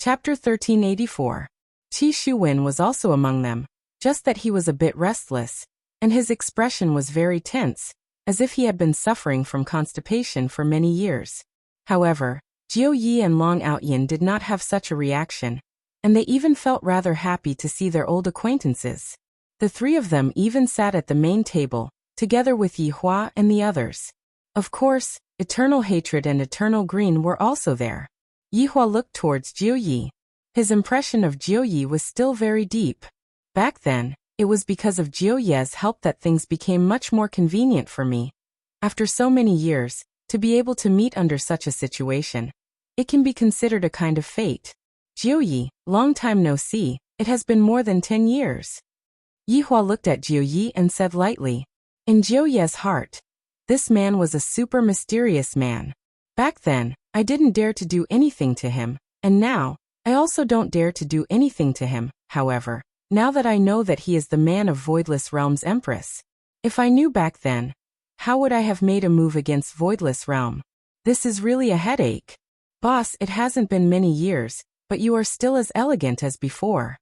Chapter 1384. Qi Shuwen was also among them, just that he was a bit restless, and his expression was very tense, as if he had been suffering from constipation for many years. However, Jiu Yi and Long Outyin did not have such a reaction, and they even felt rather happy to see their old acquaintances. The three of them even sat at the main table, together with Yi Hua and the others. Of course, Eternal Hatred and Eternal Green were also there. Yi Hua looked towards Jiu Yi. His impression of Jiu Yi was still very deep. Back then, it was because of Jiu Yi's help that things became much more convenient for me. After so many years, to be able to meet under such a situation, it can be considered a kind of fate. Jiu Yi, long time no see, it has been more than 10 years. Yi Hua looked at Jiu Yi and said lightly. In Jiu Yi's heart, this man was a super mysterious man. Back then, I didn't dare to do anything to him, and now, I also don't dare to do anything to him. However, now that I know that he is the man of Voidless Realm's Empress, if I knew back then, how would I have made a move against Voidless Realm? This is really a headache. Boss, it hasn't been many years, but you are still as elegant as before.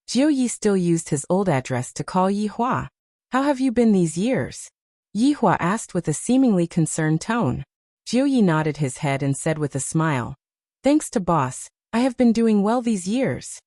Jiu Yi still used his old address to call Yi Hua. How have you been these years? Yi Hua asked with a seemingly concerned tone. Jiu Yi nodded his head and said with a smile. Thanks to boss, I have been doing well these years.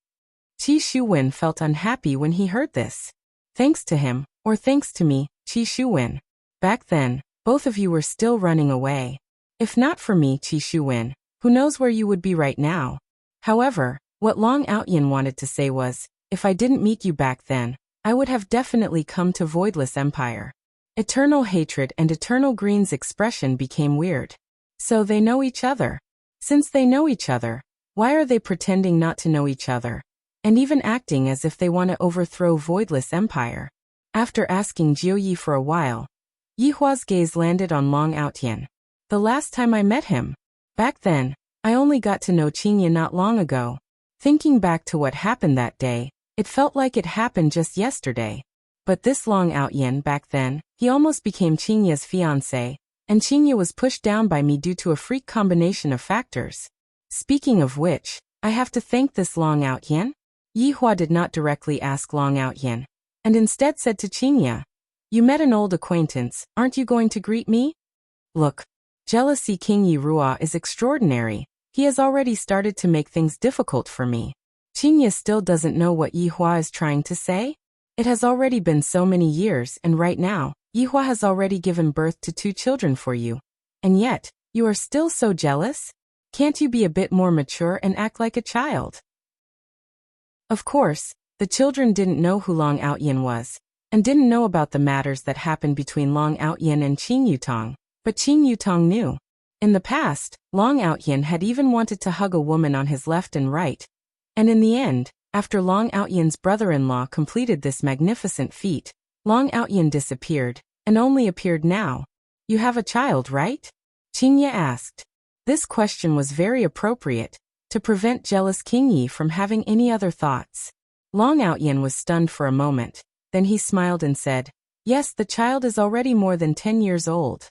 Qi Shuwen felt unhappy when he heard this. Thanks to him, or thanks to me, Qi Shuwen. Back then, both of you were still running away. If not for me, Qi Shuwen, who knows where you would be right now? However, what Long Outyin wanted to say was, if I didn't meet you back then, I would have definitely come to Voidless Empire. Eternal Hatred and Eternal Green's expression became weird. So they know each other. Since they know each other, why are they pretending not to know each other? And even acting as if they want to overthrow Voidless Empire? After asking Jiu Yi for a while, Yi Hua's gaze landed on Long Outyin. The last time I met him. Back then, I only got to know Qingye not long ago. Thinking back to what happened that day, it felt like it happened just yesterday. But this Long Outyin back then, he almost became Qingye's fiancé, and Qingye was pushed down by me due to a freak combination of factors. Speaking of which, I have to thank this Long Outyin? Yi Hua did not directly ask Long Outyin, and instead said to Qingye, you met an old acquaintance, aren't you going to greet me? Look, jealousy King Yi Rua is extraordinary. He has already started to make things difficult for me. Qingye still doesn't know what Yi Hua is trying to say? It has already been so many years, and right now, Yi Hua has already given birth to 2 children for you. And yet, you are still so jealous? Can't you be a bit more mature and act like a child? Of course, the children didn't know who Long Outyin was, and didn't know about the matters that happened between Long Outyin and Qing Yutong, but Qing Yutong knew. In the past, Long Outyin had even wanted to hug a woman on his left and right. And in the end, after Long Outyin's brother-in-law completed this magnificent feat, Long Outyin disappeared, and only appeared now. You have a child, right? Qingye asked. This question was very appropriate, to prevent jealous King Yi from having any other thoughts. Long Outyin was stunned for a moment, then he smiled and said, yes, the child is already more than 10 years old.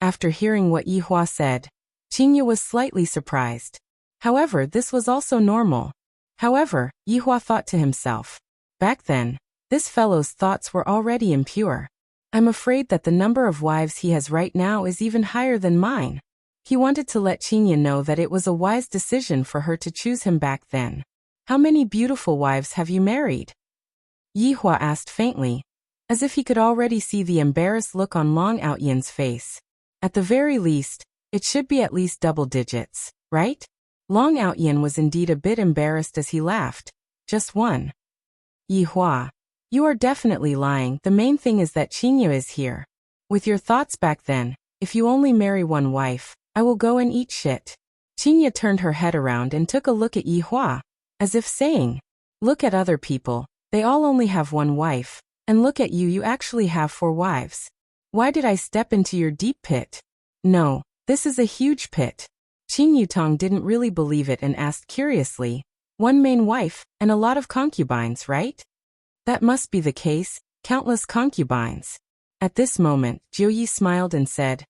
After hearing what Yi Hua said, Qingye was slightly surprised. However, this was also normal. However, Yi Hua thought to himself, back then, this fellow's thoughts were already impure. I'm afraid that the number of wives he has right now is even higher than mine. He wanted to let Qingye know that it was a wise decision for her to choose him back then. How many beautiful wives have you married? Yi Hua asked faintly, as if he could already see the embarrassed look on Long Outyin's face. At the very least, it should be at least double digits, right? Long Outyin was indeed a bit embarrassed as he laughed. Just 1. Yi Hua, you are definitely lying. The main thing is that Qingye is here. With your thoughts back then, if you only marry 1 wife, I will go and eat shit. Qingye turned her head around and took a look at Yi Hua, as if saying, look at other people, they all only have 1 wife, and look at you, you actually have 4 wives. Why did I step into your deep pit? No, this is a huge pit. Qing Yutong didn't really believe it and asked curiously, 1 main wife, and a lot of concubines, right? That must be the case, countless concubines. At this moment, Jiu Yi smiled and said,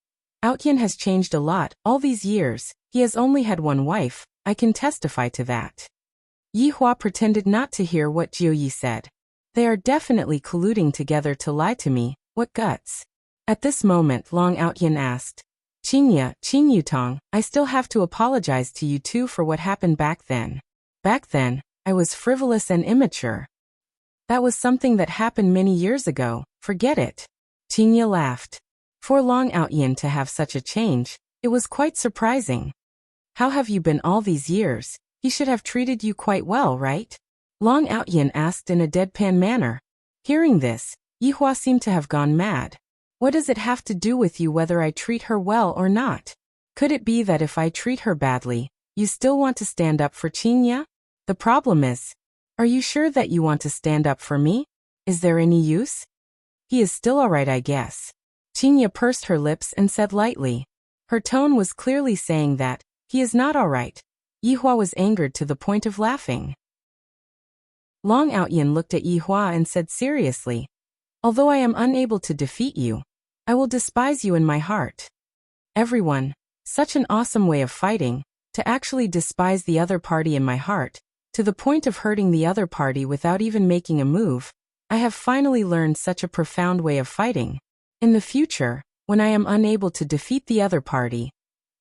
Outyin has changed a lot, all these years, he has only had 1 wife, I can testify to that. Yi Hua pretended not to hear what Jiu Yi said. They are definitely colluding together to lie to me, what guts. At this moment Long Outyin asked, Qin Yutong, I still have to apologize to you two for what happened back then. Back then, I was frivolous and immature. That was something that happened many years ago, forget it. Qin laughed. For Long Outyin to have such a change, it was quite surprising. How have you been all these years? He should have treated you quite well, right? Long Outyin asked in a deadpan manner. Hearing this, Yi Hua seemed to have gone mad. What does it have to do with you whether I treat her well or not? Could it be that if I treat her badly, you still want to stand up for Qin? The problem is, are you sure that you want to stand up for me? Is there any use? He is still alright, I guess. Qin pursed her lips and said lightly. Her tone was clearly saying that, he is not alright. Yi Hua was angered to the point of laughing. Long Outyin looked at Yi Hua and said seriously, although I am unable to defeat you, I will despise you in my heart. Everyone, such an awesome way of fighting, to actually despise the other party in my heart, to the point of hurting the other party without even making a move. I have finally learned such a profound way of fighting. In the future, when I am unable to defeat the other party,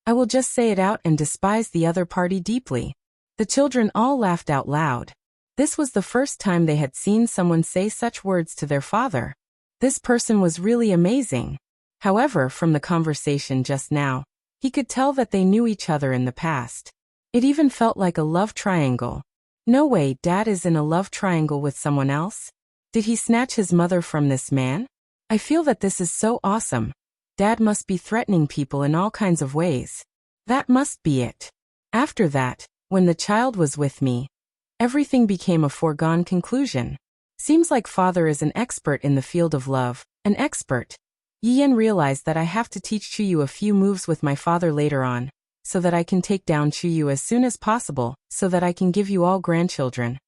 I will just say it out and despise the other party deeply. The children all laughed out loud. This was the first time they had seen someone say such words to their father. This person was really amazing. However, from the conversation just now, he could tell that they knew each other in the past. It even felt like a love triangle. No way, Dad is in a love triangle with someone else? Did he snatch his mother from this man? I feel that this is so awesome. Dad must be threatening people in all kinds of ways. That must be it. After that, when the child was with me, everything became a foregone conclusion. Seems like father is an expert in the field of love, an expert. Yi Yan realized that I have to teach Chuyu a few moves with my father later on, so that I can take down Chuyu as soon as possible, so that I can give you all grandchildren.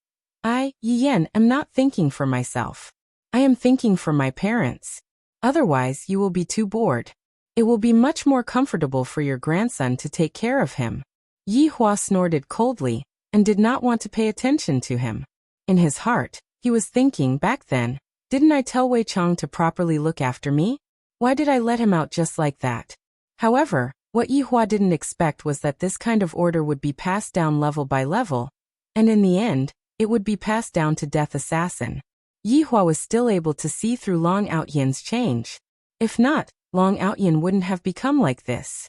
I, Yi Yan, am not thinking for myself. I am thinking for my parents. Otherwise you will be too bored. It will be much more comfortable for your grandson to take care of him. Yi Hua snorted coldly, and did not want to pay attention to him. In his heart, he was thinking back then, didn't I tell Wei Chong to properly look after me? Why did I let him out just like that? However, what Yi Hua didn't expect was that this kind of order would be passed down level by level, and in the end, it would be passed down to Death Assassin. Yi Hua was still able to see through Long Outyin's change. If not, Long Outyin wouldn't have become like this.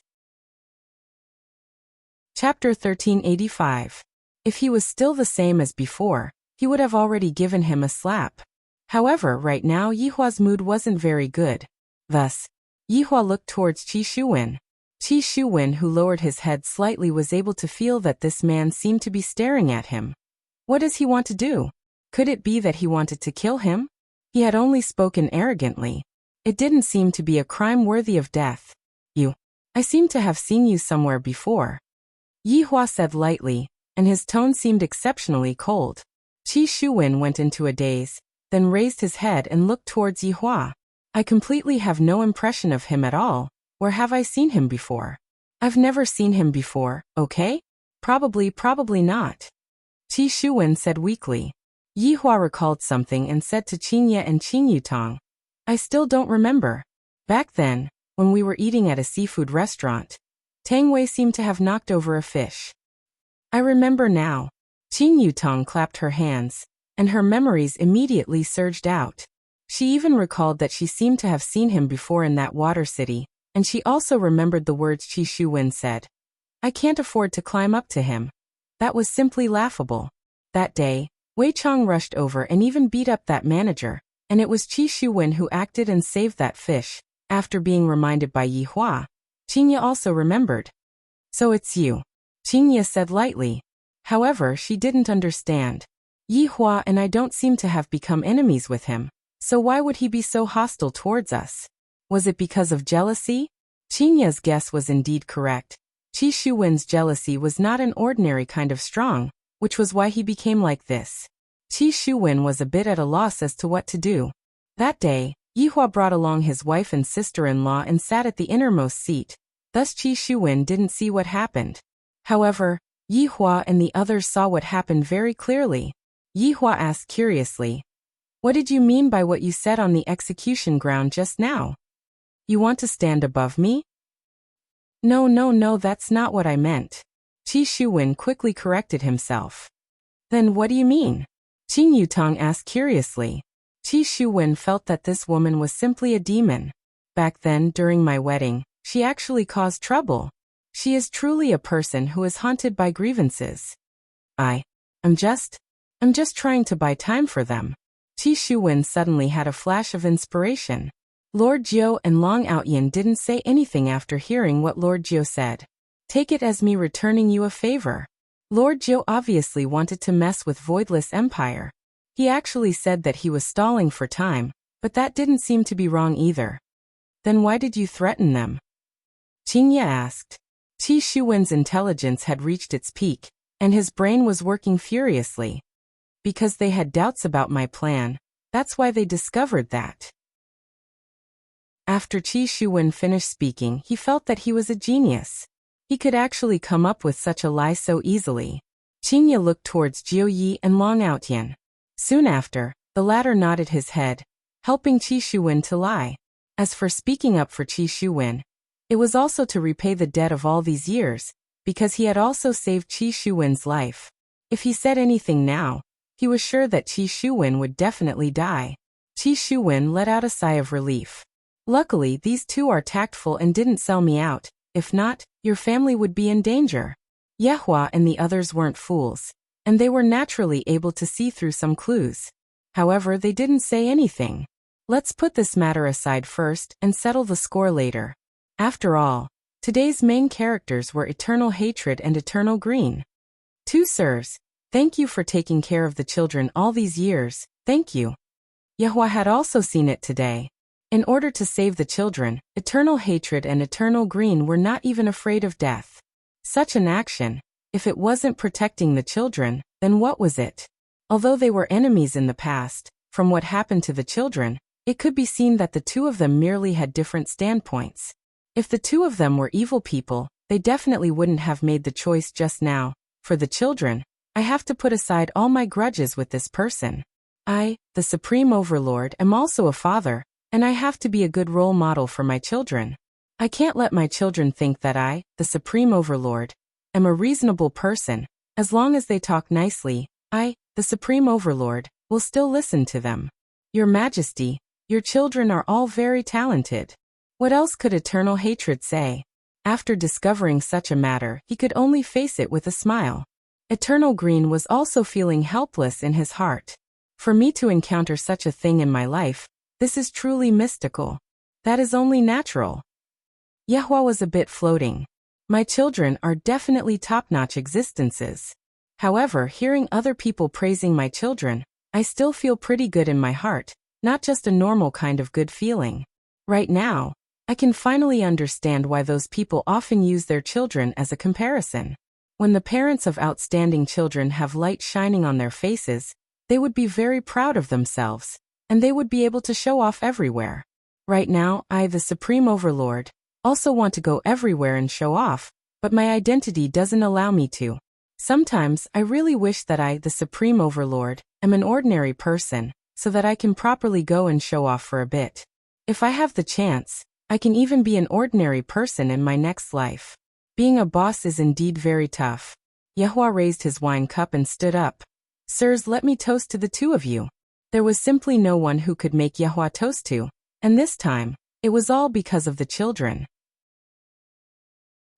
Chapter 1385. If he was still the same as before, he would have already given him a slap. However, right now Yi Hua's mood wasn't very good. Thus, Yi Hua looked towards Qi Shuwen. Qi Shuwen, who lowered his head slightly, was able to feel that this man seemed to be staring at him. What does he want to do? Could it be that he wanted to kill him? He had only spoken arrogantly. It didn't seem to be a crime worthy of death. I seem to have seen you somewhere before. Yi Hua said lightly, and his tone seemed exceptionally cold. Qi Shuwen went into a daze, then raised his head and looked towards Yi Hua. I completely have no impression of him at all. Where have I seen him before? I've never seen him before, okay? Probably not. Qi Shuwen said weakly. Yi Hua recalled something and said to Qin and Qin Yutong, I still don't remember. Back then, when we were eating at a seafood restaurant, Tang Wei seemed to have knocked over a fish. I remember now. Qin Yutong clapped her hands, and her memories immediately surged out. She even recalled that she seemed to have seen him before in that water city, and she also remembered the words Qi Shuwen said. I can't afford to climb up to him. That was simply laughable. That day, Wei Chong rushed over and even beat up that manager, and it was Qi Shuwen who acted and saved that fish. After being reminded by Yi Hua, Qin also remembered. So it's you. Qin said lightly. However, she didn't understand. Yi Hua and I don't seem to have become enemies with him, so why would he be so hostile towards us? Was it because of jealousy? Qinya's guess was indeed correct. Qi Shuwen's jealousy was not an ordinary kind of strong, which was why he became like this. Qi Shuwen was a bit at a loss as to what to do. That day, Yi Hua brought along his wife and sister-in-law and sat at the innermost seat. Thus Qi Shuwen didn't see what happened. However, Yihua and the others saw what happened very clearly. Yihua asked curiously, "What did you mean by what you said on the execution ground just now? You want to stand above me?" No, that's not what I meant." Qi Shuwen quickly corrected himself. "Then what do you mean?" Qing Yutong asked curiously. Qi Shuwen felt that this woman was simply a demon. Back then, during my wedding, she actually caused trouble. She is truly a person who is haunted by grievances. I'm just trying to buy time for them." Qi Shuwen suddenly had a flash of inspiration. Lord Jiu and Long Outyin didn't say anything after hearing what Lord Jiu said. "Take it as me returning you a favor." Lord Jiu obviously wanted to mess with Voidless Empire. He actually said that he was stalling for time, but that didn't seem to be wrong either. "Then why did you threaten them?" Qing Ye asked. Qi Shuwen's intelligence had reached its peak, and his brain was working furiously. "Because they had doubts about my plan. That's why they discovered that." After Qi Shuwen finished speaking, he felt that he was a genius. He could actually come up with such a lie so easily. Qing Ye looked towards Jiu Yi and Long Outyin. Soon after, the latter nodded his head, helping Qi Shuwen to lie. As for speaking up for Qi Shuwen, it was also to repay the debt of all these years, because he had also saved Qi Shuwen's life. If he said anything now, he was sure that Qi Shuwen would definitely die. Qi Shuwen let out a sigh of relief. "Luckily, these two are tactful and didn't sell me out. If not, your family would be in danger." Yehua and the others weren't fools, and they were naturally able to see through some clues. However, they didn't say anything. Let's put this matter aside first and settle the score later. After all, today's main characters were Eternal Hatred and Eternal Green. "Two sirs, thank you for taking care of the children all these years, thank you." Yehua had also seen it today. In order to save the children, Eternal Hatred and Eternal Green were not even afraid of death. Such an action, if it wasn't protecting the children, then what was it? Although they were enemies in the past, from what happened to the children, it could be seen that the two of them merely had different standpoints. If the two of them were evil people, they definitely wouldn't have made the choice just now. For the children, I have to put aside all my grudges with this person. I, the Supreme Overlord, am also a father, and I have to be a good role model for my children. I can't let my children think that I, the Supreme Overlord, am a reasonable person. As long as they talk nicely, I, the Supreme Overlord, will still listen to them. Your Majesty, your children are all very talented. What else could Eternal Hatred say? After discovering such a matter, he could only face it with a smile. Eternal Green was also feeling helpless in his heart. For me to encounter such a thing in my life, this is truly mystical. That is only natural. Yehua was a bit floating. My children are definitely top-notch existences. However, hearing other people praising my children, I still feel pretty good in my heart, not just a normal kind of good feeling. Right now, I can finally understand why those people often use their children as a comparison. When the parents of outstanding children have light shining on their faces, they would be very proud of themselves, and they would be able to show off everywhere. Right now, I, the Supreme Overlord, also want to go everywhere and show off, but my identity doesn't allow me to. Sometimes, I really wish that I, the Supreme Overlord, am an ordinary person, so that I can properly go and show off for a bit. If I have the chance, I can even be an ordinary person in my next life. Being a boss is indeed very tough. Yehua raised his wine cup and stood up. Sirs, let me toast to the two of you. There was simply no one who could make Yehua toast to, and this time, it was all because of the children.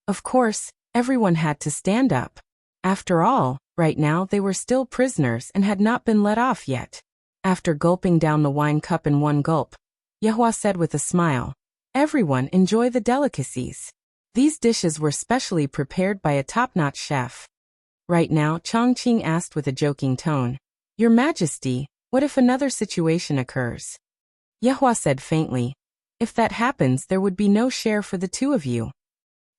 Of course, everyone had to stand up. After all, right now they were still prisoners and had not been let off yet. After gulping down the wine cup in one gulp, Yehua said with a smile, "Everyone enjoy the delicacies. These dishes were specially prepared by a top-notch chef." Right now, Chongqing asked with a joking tone, "Your Majesty, what if another situation occurs?" Yehua said faintly, "If that happens, there would be no share for the two of you."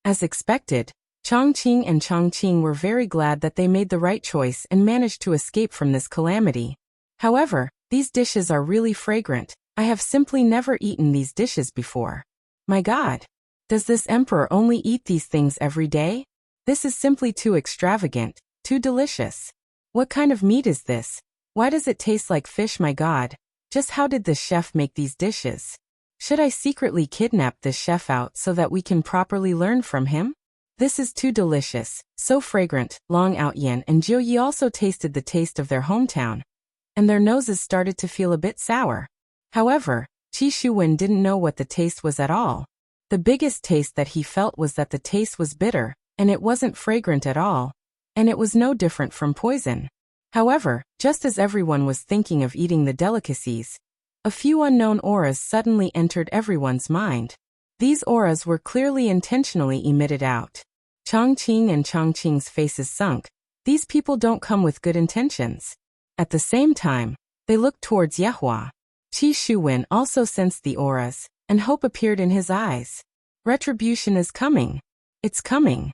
As expected, Chongqing and Chongqing were very glad that they made the right choice and managed to escape from this calamity. However, these dishes are really fragrant. I have simply never eaten these dishes before. My God! Does this emperor only eat these things every day? This is simply too extravagant, too delicious. What kind of meat is this? Why does it taste like fish, my God? Just how did this chef make these dishes? Should I secretly kidnap this chef out so that we can properly learn from him? This is too delicious, so fragrant. Long Outyan and Jiu Yi also tasted the taste of their hometown, and their noses started to feel a bit sour. However, Qi Shuwen didn't know what the taste was at all. The biggest taste that he felt was that the taste was bitter, and it wasn't fragrant at all, and it was no different from poison. However, just as everyone was thinking of eating the delicacies, a few unknown auras suddenly entered everyone's mind. These auras were clearly intentionally emitted out. Chongqing and Chongqing's faces sunk. These people don't come with good intentions. At the same time, they looked towards Yehua. Qi Shuwen also sensed the auras, and hope appeared in his eyes. Retribution is coming. It's coming.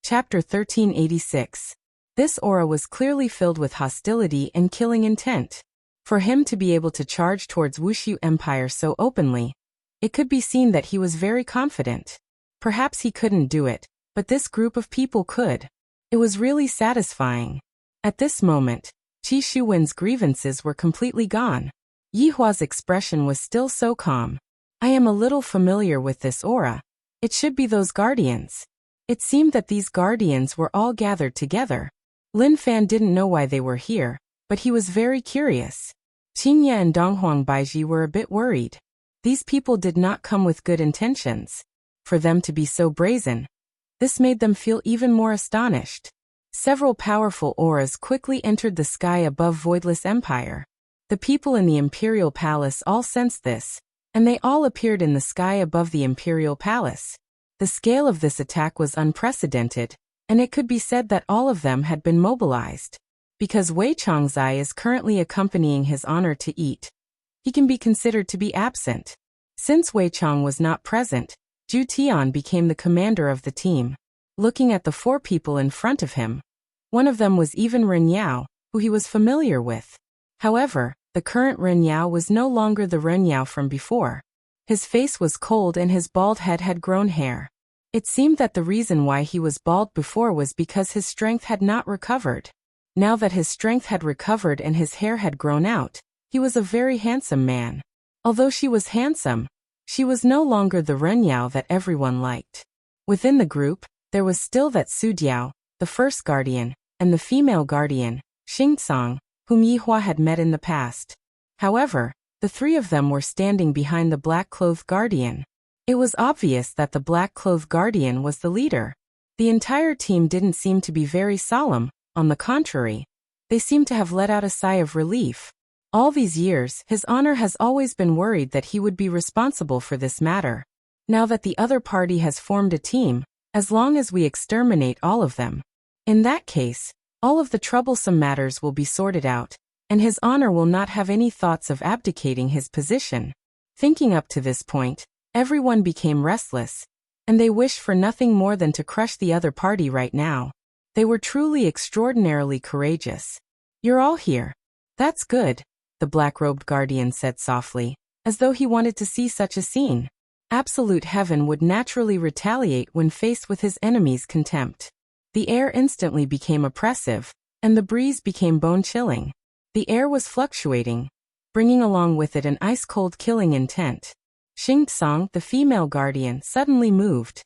Chapter 1386. This aura was clearly filled with hostility and killing intent. For him to be able to charge towards Wuxia Empire so openly, it could be seen that he was very confident. Perhaps he couldn't do it, but this group of people could. It was really satisfying. At this moment, Qi Shuwen's grievances were completely gone. Yihua's expression was still so calm. I am a little familiar with this aura. It should be those guardians. It seemed that these guardians were all gathered together. Lin Fan didn't know why they were here, but he was very curious. Qingye and Donghuang Baiji were a bit worried. These people did not come with good intentions. For them to be so brazen, this made them feel even more astonished. Several powerful auras quickly entered the sky above Voidless Empire. The people in the Imperial Palace all sensed this, and they all appeared in the sky above the Imperial Palace. The scale of this attack was unprecedented, and it could be said that all of them had been mobilized. Because Wei Changzai is currently accompanying his honor to eat, he can be considered to be absent. Since Wei Chang was not present, Zhu Tian became the commander of the team. Looking at the four people in front of him, one of them was even Ren Yao, who he was familiar with. However, the current Ren Yao was no longer the Ren Yao from before. His face was cold and his bald head had grown hair. It seemed that the reason why he was bald before was because his strength had not recovered. Now that his strength had recovered and his hair had grown out, he was a very handsome man. Although she was handsome, she was no longer the Ren Yao that everyone liked. Within the group, there was still that Su Diao, the first guardian, and the female guardian, Xing Song, whom Yihua had met in the past. However, the three of them were standing behind the black-clothed guardian. It was obvious that the black-clothed guardian was the leader. The entire team didn't seem to be very solemn. On the contrary, they seemed to have let out a sigh of relief. All these years, His Honor has always been worried that he would be responsible for this matter. Now that the other party has formed a team, as long as we exterminate all of them, in that case, all of the troublesome matters will be sorted out, and His Honor will not have any thoughts of abdicating his position. Thinking up to this point, everyone became restless, and they wished for nothing more than to crush the other party right now. They were truly extraordinarily courageous. You're all here. That's good, the black-robed guardian said softly, as though he wanted to see such a scene. Absolute heaven would naturally retaliate when faced with his enemy's contempt. The air instantly became oppressive, and the breeze became bone-chilling. The air was fluctuating, bringing along with it an ice-cold killing intent. Xing Song, the female guardian, suddenly moved.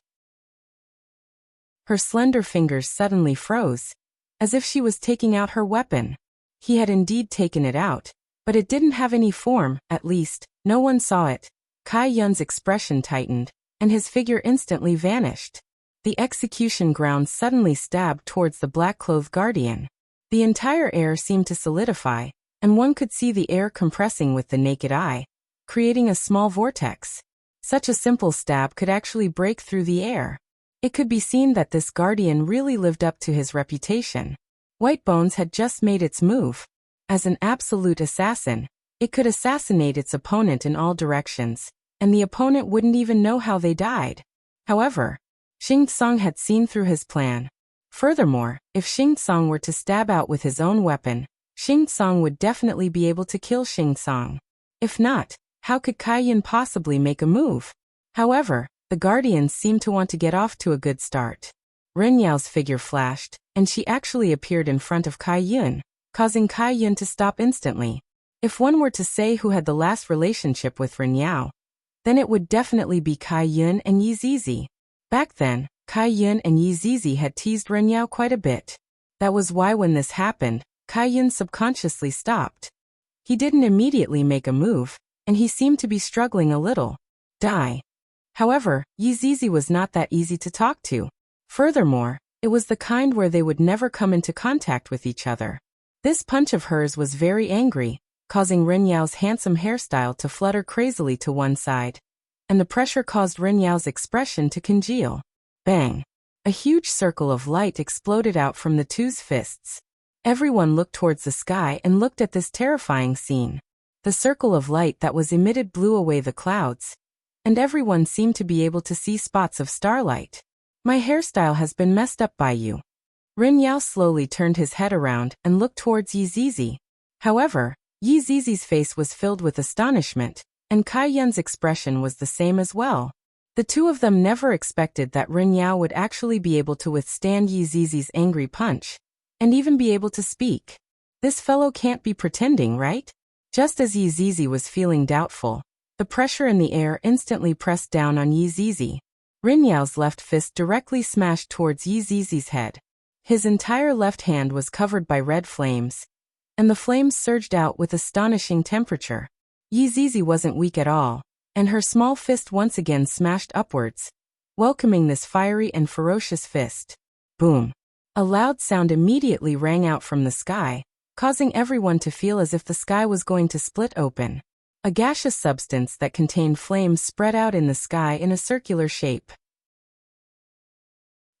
Her slender fingers suddenly froze, as if she was taking out her weapon. He had indeed taken it out, but it didn't have any form, at least, no one saw it. Kai Yun's expression tightened, and his figure instantly vanished. The execution ground suddenly stabbed towards the black-clothed guardian. The entire air seemed to solidify, and one could see the air compressing with the naked eye, creating a small vortex. Such a simple stab could actually break through the air. It could be seen that this guardian really lived up to his reputation. White Bones had just made its move. As an absolute assassin, it could assassinate its opponent in all directions, and the opponent wouldn't even know how they died. However, Xing Song had seen through his plan. Furthermore, if Xing Song were to stab out with his own weapon, Xing Song would definitely be able to kill Xing Song. If not, how could Kai Yun possibly make a move? However, The guardians seemed to want to get off to a good start. Ren Yao's figure flashed, and she actually appeared in front of Kai Yun, causing Kai Yun to stop instantly. If one were to say who had the last relationship with Ren Yao, then it would definitely be Kai Yun and Yi Zizi. Back then, Kai Yun and Yi Zizi had teased Ren Yao quite a bit. That was why when this happened, Kai Yun subconsciously stopped. He didn't immediately make a move, and he seemed to be struggling a little. Die. However, Yi Zizi was not that easy to talk to. Furthermore, it was the kind where they would never come into contact with each other. This punch of hers was very angry, causing Ren Yao's handsome hairstyle to flutter crazily to one side. And the pressure caused Ren Yao's expression to congeal. Bang! A huge circle of light exploded out from the two's fists. Everyone looked towards the sky and looked at this terrifying scene. The circle of light that was emitted blew away the clouds, and everyone seemed to be able to see spots of starlight. My hairstyle has been messed up by you. Ren Yao slowly turned his head around and looked towards Yi Zizi. However, Yi Zizi's face was filled with astonishment, and Kai Yun's expression was the same as well. The two of them never expected that Ren Yao would actually be able to withstand Yi Zizi's angry punch, and even be able to speak. This fellow can't be pretending, right? Just as Yi Zizi was feeling doubtful, the pressure in the air instantly pressed down on Yi Zizi. Ren Yao's left fist directly smashed towards Yi Zizi's head. His entire left hand was covered by red flames, and the flames surged out with astonishing temperature. Yi Zizi wasn't weak at all, and her small fist once again smashed upwards, welcoming this fiery and ferocious fist. Boom! A loud sound immediately rang out from the sky, causing everyone to feel as if the sky was going to split open. A gaseous substance that contained flames spread out in the sky in a circular shape.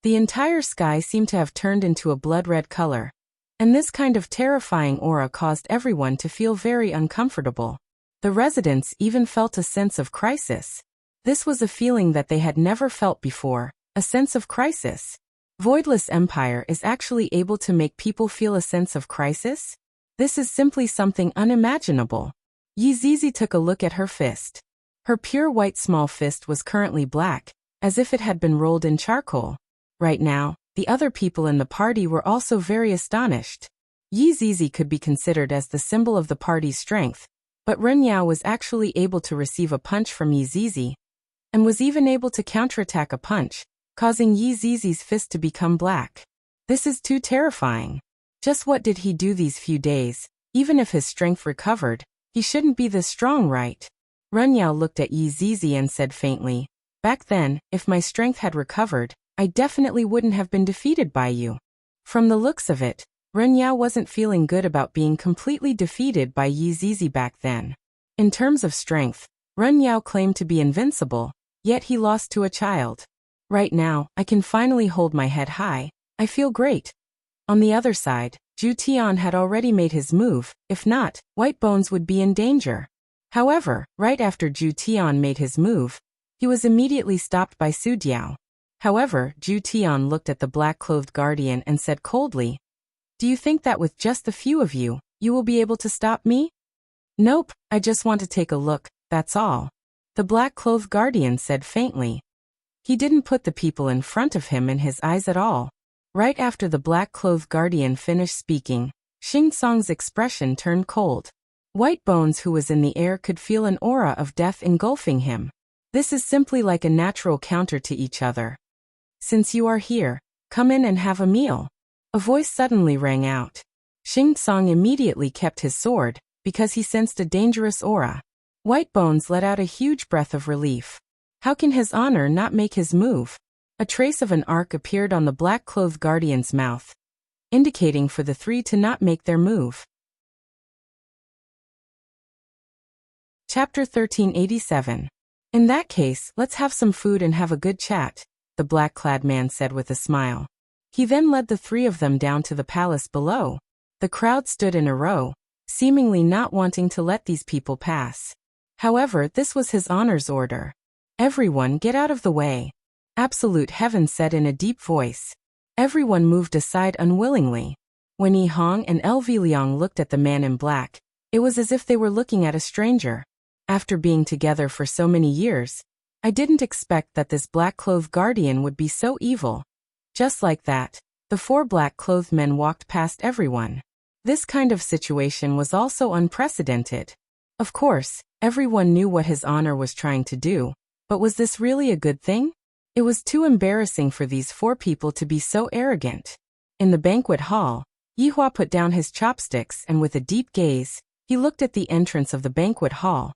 The entire sky seemed to have turned into a blood-red color, and this kind of terrifying aura caused everyone to feel very uncomfortable. The residents even felt a sense of crisis. This was a feeling that they had never felt before, a sense of crisis. Voidless Empire is actually able to make people feel a sense of crisis? This is simply something unimaginable. Yi Zizi took a look at her fist. Her pure white small fist was currently black, as if it had been rolled in charcoal. Right now, the other people in the party were also very astonished. Yi Zizi could be considered as the symbol of the party's strength, but Ren Yao was actually able to receive a punch from Yi Zizi, and was even able to counterattack a punch, causing Yi Zizi's fist to become black. This is too terrifying. Just what did he do these few days? Even if his strength recovered, he shouldn't be this strong, right? Ren Yao looked at Yi Zizi and said faintly, "Back then, if my strength had recovered, I definitely wouldn't have been defeated by you." From the looks of it, Ren Yao wasn't feeling good about being completely defeated by Yi Zizi back then. In terms of strength, Ren Yao claimed to be invincible, yet he lost to a child. Right now, I can finally hold my head high. I feel great. On the other side, Zhu Tian had already made his move. If not, White Bones would be in danger. However, right after Zhu Tian made his move, he was immediately stopped by Su Diao. However, Zhu Tian looked at the black-clothed guardian and said coldly, "Do you think that with just a few of you, you will be able to stop me?" "Nope, I just want to take a look, that's all," the black-clothed guardian said faintly. He didn't put the people in front of him in his eyes at all. Right after the black-clothed guardian finished speaking, Xing Song's expression turned cold. White Bones, who was in the air, could feel an aura of death engulfing him. This is simply like a natural counter to each other. "Since you are here, come in and have a meal." A voice suddenly rang out. Xing Song immediately kept his sword, because he sensed a dangerous aura. White Bones let out a huge breath of relief. How can his honor not make his move? A trace of an arc appeared on the black-clothed guardian's mouth, indicating for the three to not make their move. Chapter 1387. "In that case, let's have some food and have a good chat," the black-clad man said with a smile. He then led the three of them down to the palace below. The crowd stood in a row, seemingly not wanting to let these people pass. However, this was his honor's order. "Everyone get out of the way," Absolute Heaven said in a deep voice. Everyone moved aside unwillingly. When Yi Hong and LV Liang looked at the man in black, it was as if they were looking at a stranger. After being together for so many years, I didn't expect that this black-clothed guardian would be so evil. Just like that, the 4 black-clothed men walked past everyone. This kind of situation was also unprecedented. Of course, everyone knew what His Honor was trying to do, but was this really a good thing? It was too embarrassing for these 4 people to be so arrogant. In the banquet hall, Yihua put down his chopsticks and with a deep gaze, he looked at the entrance of the banquet hall.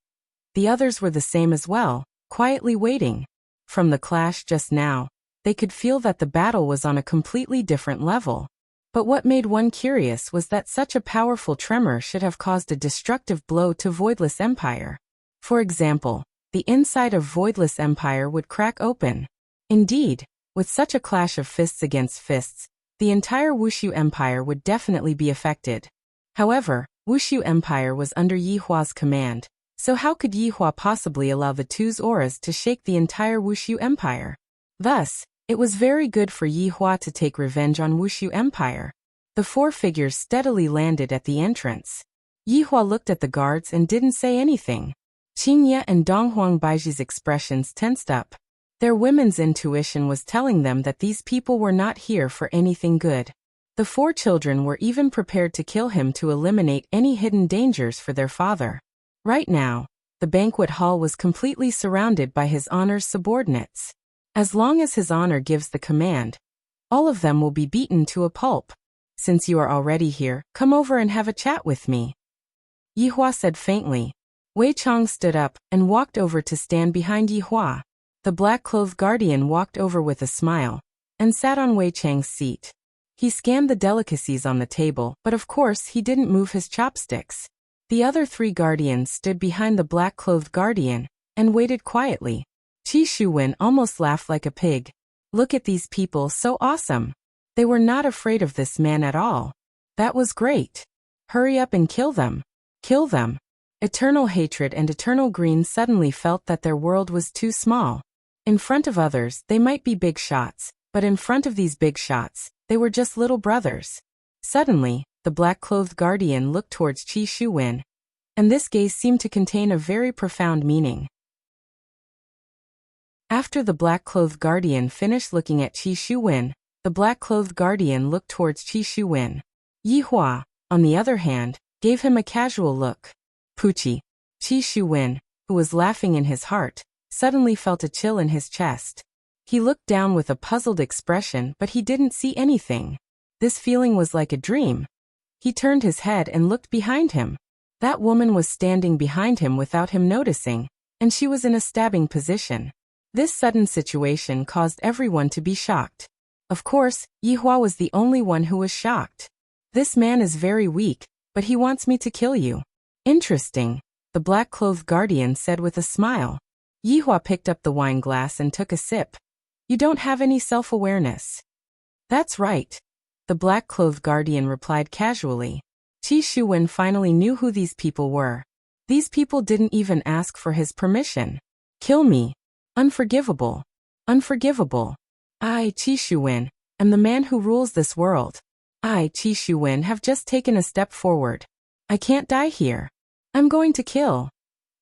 The others were the same as well, quietly waiting. From the clash just now, they could feel that the battle was on a completely different level. But what made one curious was that such a powerful tremor should have caused a destructive blow to Voidless Empire. For example, the inside of Voidless Empire would crack open. Indeed, with such a clash of fists against fists, the entire Wuxia Empire would definitely be affected. However, Wuxia Empire was under Yihua's command, so how could Yihua possibly allow the two's auras to shake the entire Wuxia Empire? Thus, it was very good for Yihua to take revenge on Wuxia Empire. The 4 figures steadily landed at the entrance. Yihua looked at the guards and didn't say anything. Qingye and Donghuang Baiji's expressions tensed up. Their women's intuition was telling them that these people were not here for anything good. The 4 children were even prepared to kill him to eliminate any hidden dangers for their father. Right now, the banquet hall was completely surrounded by His Honor's subordinates. As long as His Honor gives the command, all of them will be beaten to a pulp. Since you are already here, come over and have a chat with me. Yihua said faintly. Wei Chang stood up and walked over to stand behind Yihua. The black-clothed guardian walked over with a smile and sat on Wei Chang's seat. He scanned the delicacies on the table, but of course he didn't move his chopsticks. The other 3 guardians stood behind the black-clothed guardian and waited quietly. Qi Shuwen almost laughed like a pig. Look at these people, so awesome. They were not afraid of this man at all. That was great. Hurry up and kill them. Kill them. Eternal Hatred and Eternal Green suddenly felt that their world was too small. In front of others, they might be big shots, but in front of these big shots, they were just little brothers. Suddenly, the black-clothed guardian looked towards Qi Shuwen, and this gaze seemed to contain a very profound meaning. After the black-clothed guardian finished looking at Qi Shuwen, the black-clothed guardian looked towards Qi Shuwen. Yihua, on the other hand, gave him a casual look. Puchi. Qi Shuwen, who was laughing in his heart, suddenly felt a chill in his chest. He looked down with a puzzled expression, but he didn't see anything. This feeling was like a dream. He turned his head and looked behind him. That woman was standing behind him without him noticing, and she was in a stabbing position. This sudden situation caused everyone to be shocked. Of course, Yihua was the only one who was shocked. This man is very weak, but he wants me to kill you. Interesting, the black-clothed guardian said with a smile. Yihua picked up the wine glass and took a sip. You don't have any self-awareness. That's right, the black-clothed guardian replied casually. Qi Shuwen finally knew who these people were. These people didn't even ask for his permission. Kill me. Unforgivable. Unforgivable. I, Qi Shuwen, am the man who rules this world. I, Qi Shuwen, have just taken a step forward. I can't die here. I'm going to kill.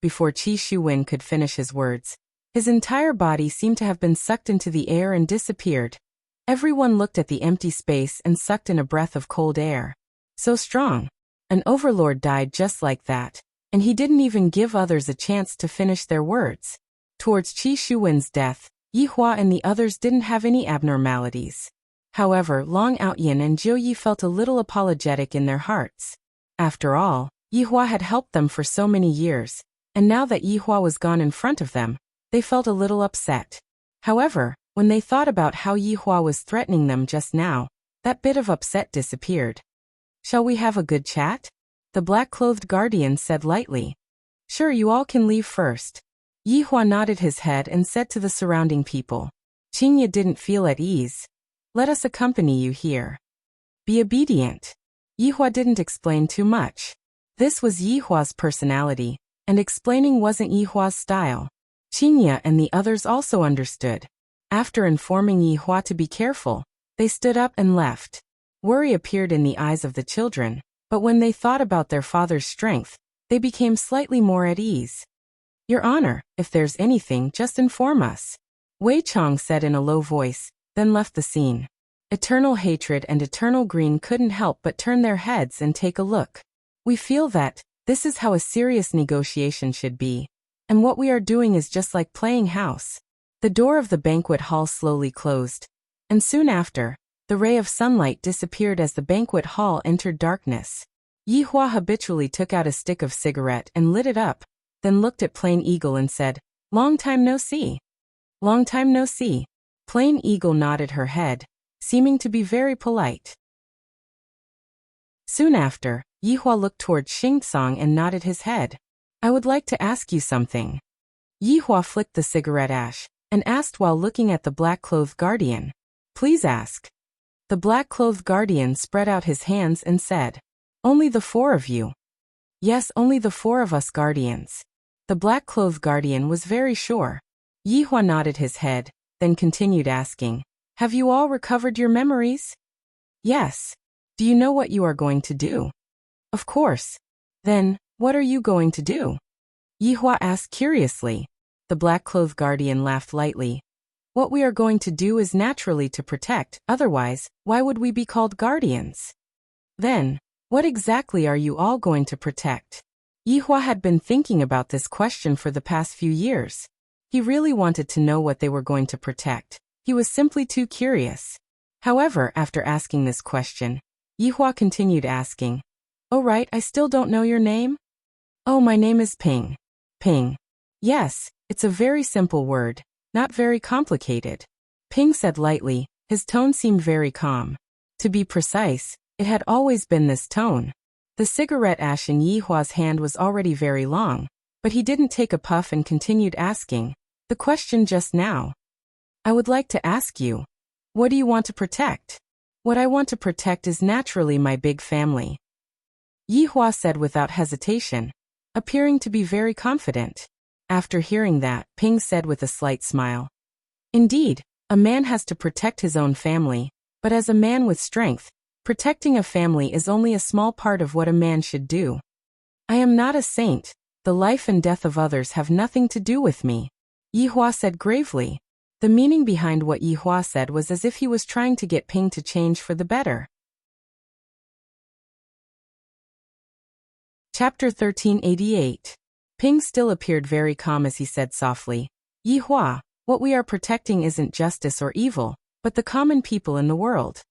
Before Qi Shuwen could finish his words, his entire body seemed to have been sucked into the air and disappeared. Everyone looked at the empty space and sucked in a breath of cold air. So strong. An overlord died just like that, and he didn't even give others a chance to finish their words. Towards Qi Shuwen's death, Yihua and the others didn't have any abnormalities. However, Long Outyin and Jiuyi felt a little apologetic in their hearts. After all, Yihua had helped them for so many years, and now that Yihua was gone in front of them, they felt a little upset. However, when they thought about how Yihua was threatening them just now, that bit of upset disappeared. Shall we have a good chat? The black-clothed guardian said lightly. Sure, you all can leave first. Yihua nodded his head and said to the surrounding people. Qingye didn't feel at ease. Let us accompany you here. Be obedient. Yihua didn't explain too much. This was Yihua's personality, and explaining wasn't Yihua's style. Qingye and the others also understood. After informing Yihua to be careful, they stood up and left. Worry appeared in the eyes of the children, but when they thought about their father's strength, they became slightly more at ease. Your Honor, if there's anything, just inform us. Wei Chong said in a low voice, then left the scene. Eternal Hatred and Eternal Green couldn't help but turn their heads and take a look. We feel that this is how a serious negotiation should be. And what we are doing is just like playing house. The door of the banquet hall slowly closed. And soon after, the ray of sunlight disappeared as the banquet hall entered darkness. Yi Hua habitually took out a stick of cigarette and lit it up, then looked at Plain Eagle and said, "Long time no see." "Long time no see." Plain Eagle nodded her head, seeming to be very polite. Soon after, Yi Hua looked toward Xing Song and nodded his head. "I would like to ask you something." Yi Hua flicked the cigarette ash and asked while looking at the black-clothed guardian. "Please ask." The black-clothed guardian spread out his hands and said, "Only the 4 of you." "Yes, only the 4 of us guardians." The black-clothed guardian was very sure. Yi Hua nodded his head, then continued asking, "Have you all recovered your memories?" "Yes." "Do you know what you are going to do?" "Of course." "Then, what are you going to do?" Yi Hua asked curiously. The black-clothed guardian laughed lightly. "What we are going to do is naturally to protect, otherwise, why would we be called guardians?" "Then, what exactly are you all going to protect?" Yi Hua had been thinking about this question for the past few years. He really wanted to know what they were going to protect. He was simply too curious. However, after asking this question, Yi Hua continued asking, "Oh right, I still don't know your name?" "Oh, my name is Ping." "Ping." "Yes, it's a very simple word, not very complicated." Ping said lightly, his tone seemed very calm. To be precise, it had always been this tone. The cigarette ash in Yi Hua's hand was already very long, but he didn't take a puff and continued asking the question just now. "I would like to ask you, what do you want to protect?" "What I want to protect is naturally my big family," Yi Hua said without hesitation, appearing to be very confident. After hearing that, Ping said with a slight smile, "Indeed, a man has to protect his own family, but as a man with strength, protecting a family is only a small part of what a man should do. I am not a saint, the life and death of others have nothing to do with me," Yi Hua said gravely. The meaning behind what Yi Hua said was as if he was trying to get Ping to change for the better. Chapter 1388. Ping still appeared very calm as he said softly, "Yi Hua, what we are protecting isn't justice or evil, but the common people in the world."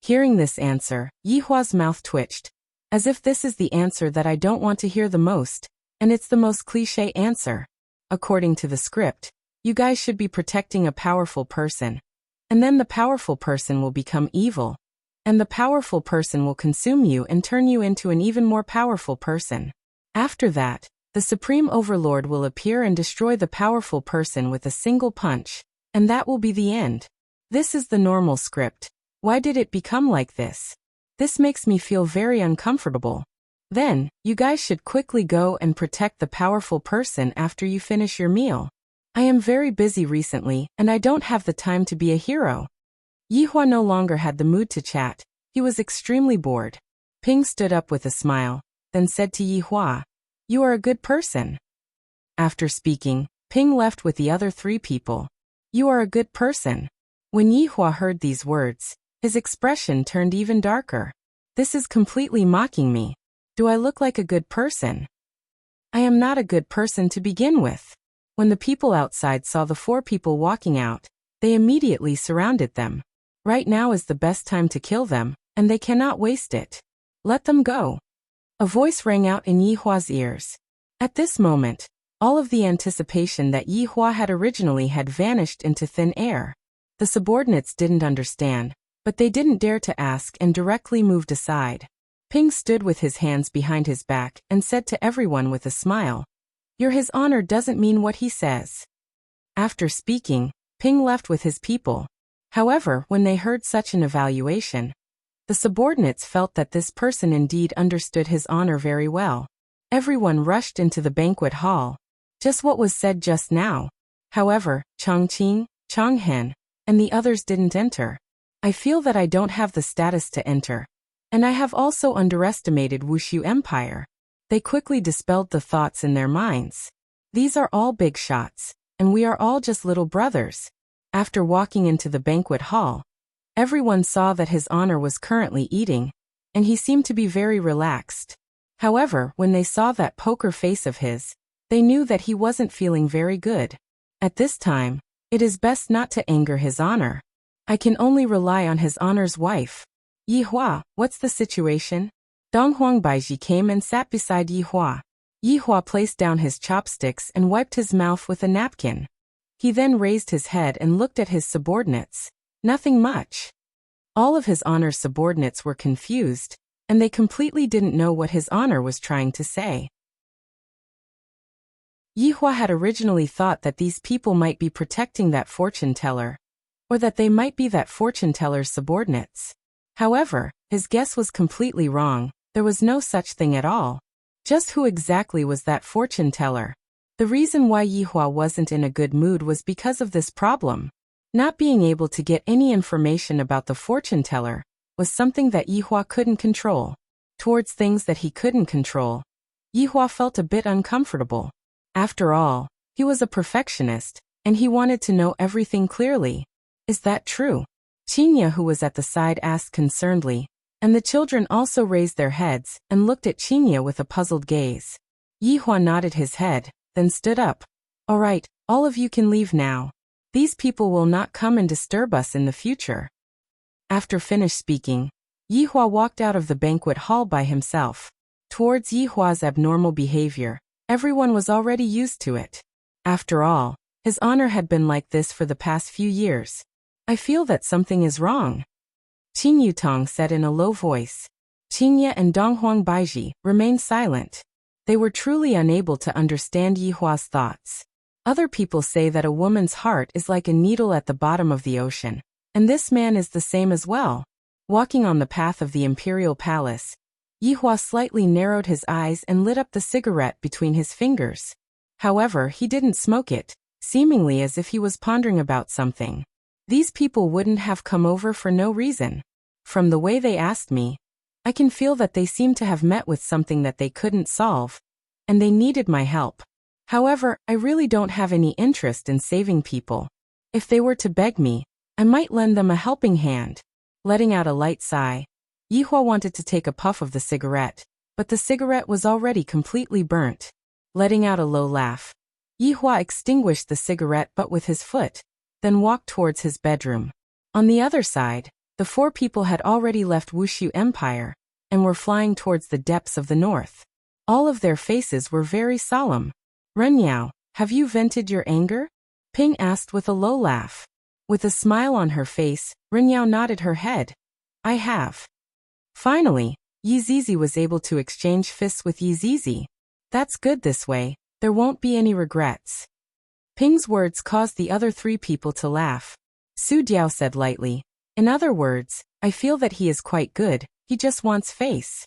Hearing this answer, Yi Hua's mouth twitched, as if this is the answer that I don't want to hear the most, and it's the most cliché answer. According to the script, you guys should be protecting a powerful person. And then the powerful person will become evil. And the powerful person will consume you and turn you into an even more powerful person. After that, the Supreme Overlord will appear and destroy the powerful person with a single punch. And that will be the end. This is the normal script. Why did it become like this? This makes me feel very uncomfortable. Then, you guys should quickly go and protect the powerful person after you finish your meal. I am very busy recently, and I don't have the time to be a hero. Yi Hua no longer had the mood to chat. He was extremely bored. Ping stood up with a smile, then said to Yi Hua, "You are a good person." After speaking, Ping left with the other 3 people. "You are a good person." When Yi Hua heard these words, his expression turned even darker. "This is completely mocking me. Do I look like a good person? I am not a good person to begin with." When the people outside saw the 4 people walking out, they immediately surrounded them. Right now is the best time to kill them, and they cannot waste it. "Let them go." A voice rang out in Yi Hua's ears. At this moment, all of the anticipation that Yi Hua had originally had vanished into thin air. The subordinates didn't understand, but they didn't dare to ask and directly moved aside. Ping stood with his hands behind his back and said to everyone with a smile, "Your His Honor doesn't mean what he says." After speaking, Ping left with his people. However, when they heard such an evaluation, the subordinates felt that this person indeed understood His Honor very well. Everyone rushed into the banquet hall. Just what was said just now. However, Chongqing, Chonghen, and the others didn't enter. I feel that I don't have the status to enter. And I have also underestimated Wuxia Empire. They quickly dispelled the thoughts in their minds. These are all big shots, and we are all just little brothers. After walking into the banquet hall, everyone saw that His Honor was currently eating, and he seemed to be very relaxed. However, when they saw that poker face of his, they knew that he wasn't feeling very good. At this time, it is best not to anger His Honor. I can only rely on His Honor's wife. Yi Hua, what's the situation? Dong Huangbaiji came and sat beside Yi Hua. Yi Hua placed down his chopsticks and wiped his mouth with a napkin. He then raised his head and looked at his subordinates. Nothing much. All of His Honor's subordinates were confused, and they completely didn't know what His Honor was trying to say. Yi Hua had originally thought that these people might be protecting that fortune teller, or that they might be that fortune teller's subordinates. However, his guess was completely wrong. There was no such thing at all. Just who exactly was that fortune teller? The reason why Yi Hua wasn't in a good mood was because of this problem. Not being able to get any information about the fortune teller was something that Yi Hua couldn't control. Towards things that he couldn't control, Yi Hua felt a bit uncomfortable. After all, he was a perfectionist, and he wanted to know everything clearly. Is that true? Qinya, who was at the side, asked concernedly, and the children also raised their heads and looked at Qinya with a puzzled gaze. Yi Hua nodded his head, then stood up. All right, all of you can leave now. These people will not come and disturb us in the future. After finished speaking, Yi Hua walked out of the banquet hall by himself. Towards Yi Hua's abnormal behavior, everyone was already used to it. After all, His Honor had been like this for the past few years. I feel that something is wrong. Qin Yutong said in a low voice. Qingye and Dong Huangbaiji remained silent. They were truly unable to understand Yi Hua's thoughts. Other people say that a woman's heart is like a needle at the bottom of the ocean, and this man is the same as well. Walking on the path of the imperial palace, Yi Hua slightly narrowed his eyes and lit up the cigarette between his fingers. However, he didn't smoke it, seemingly as if he was pondering about something. These people wouldn't have come over for no reason. From the way they asked me, I can feel that they seem to have met with something that they couldn't solve, and they needed my help. However, I really don't have any interest in saving people. If they were to beg me, I might lend them a helping hand. Letting out a light sigh, Yi Hua wanted to take a puff of the cigarette, but the cigarette was already completely burnt. Letting out a low laugh, Yi Hua extinguished the cigarette butt with his foot, then walked towards his bedroom. On the other side, the four people had already left Wuxia Empire and were flying towards the depths of the north. All of their faces were very solemn. Renyao, have you vented your anger? Ping asked with a low laugh. With a smile on her face, Renyao nodded her head. I have. Finally, Yi Zizi was able to exchange fists with Yi Zizi. That's good, this way there won't be any regrets. Ping's words caused the other three people to laugh. Su Diao said lightly, in other words, I feel that he is quite good, he just wants face.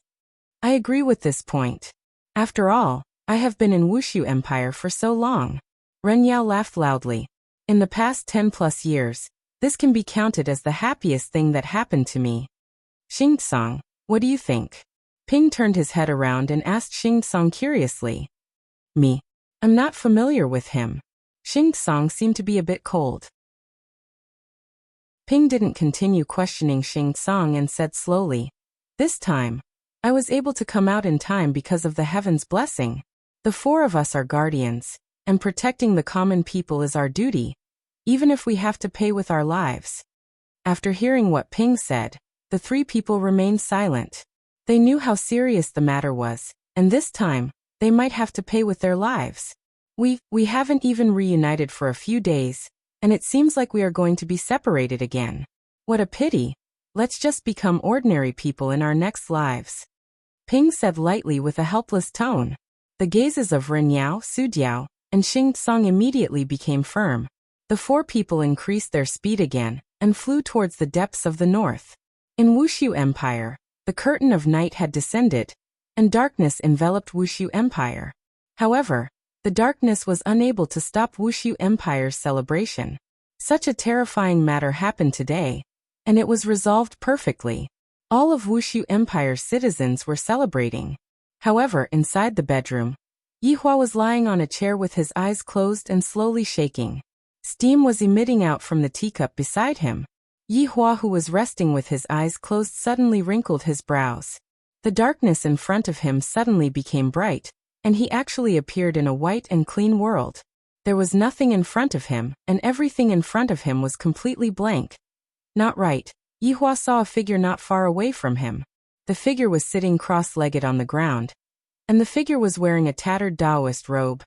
I agree with this point. After all, I have been in Wuxia Empire for so long. Renyao laughed loudly. In the past 10+ years, this can be counted as the happiest thing that happened to me. Xingtsong, what do you think? Ping turned his head around and asked Xingtsong curiously. Me? I'm not familiar with him. Xingtsong seemed to be a bit cold. Ping didn't continue questioning Xingtsong and said slowly, this time, I was able to come out in time because of the heaven's blessing. The four of us are guardians, and protecting the common people is our duty, even if we have to pay with our lives. After hearing what Ping said, the three people remained silent. They knew how serious the matter was, and this time, they might have to pay with their lives. We haven't even reunited for a few days, and it seems like we are going to be separated again. What a pity. Let's just become ordinary people in our next lives. Ping said lightly with a helpless tone. The gazes of Renyao, Su Diao, and Xingtsong immediately became firm. The four people increased their speed again and flew towards the depths of the north. In Wuxia Empire, the curtain of night had descended, and darkness enveloped Wuxia Empire. However, the darkness was unable to stop Wuxia Empire's celebration. Such a terrifying matter happened today, and it was resolved perfectly. All of Wuxia Empire's citizens were celebrating. However, inside the bedroom, Yihua was lying on a chair with his eyes closed and slowly shaking. Steam was emitting out from the teacup beside him. Yihua, who was resting with his eyes closed, suddenly wrinkled his brows. The darkness in front of him suddenly became bright, and he actually appeared in a white and clean world. There was nothing in front of him, and everything in front of him was completely blank. Not right. Yihua saw a figure not far away from him. The figure was sitting cross-legged on the ground, and the figure was wearing a tattered Taoist robe.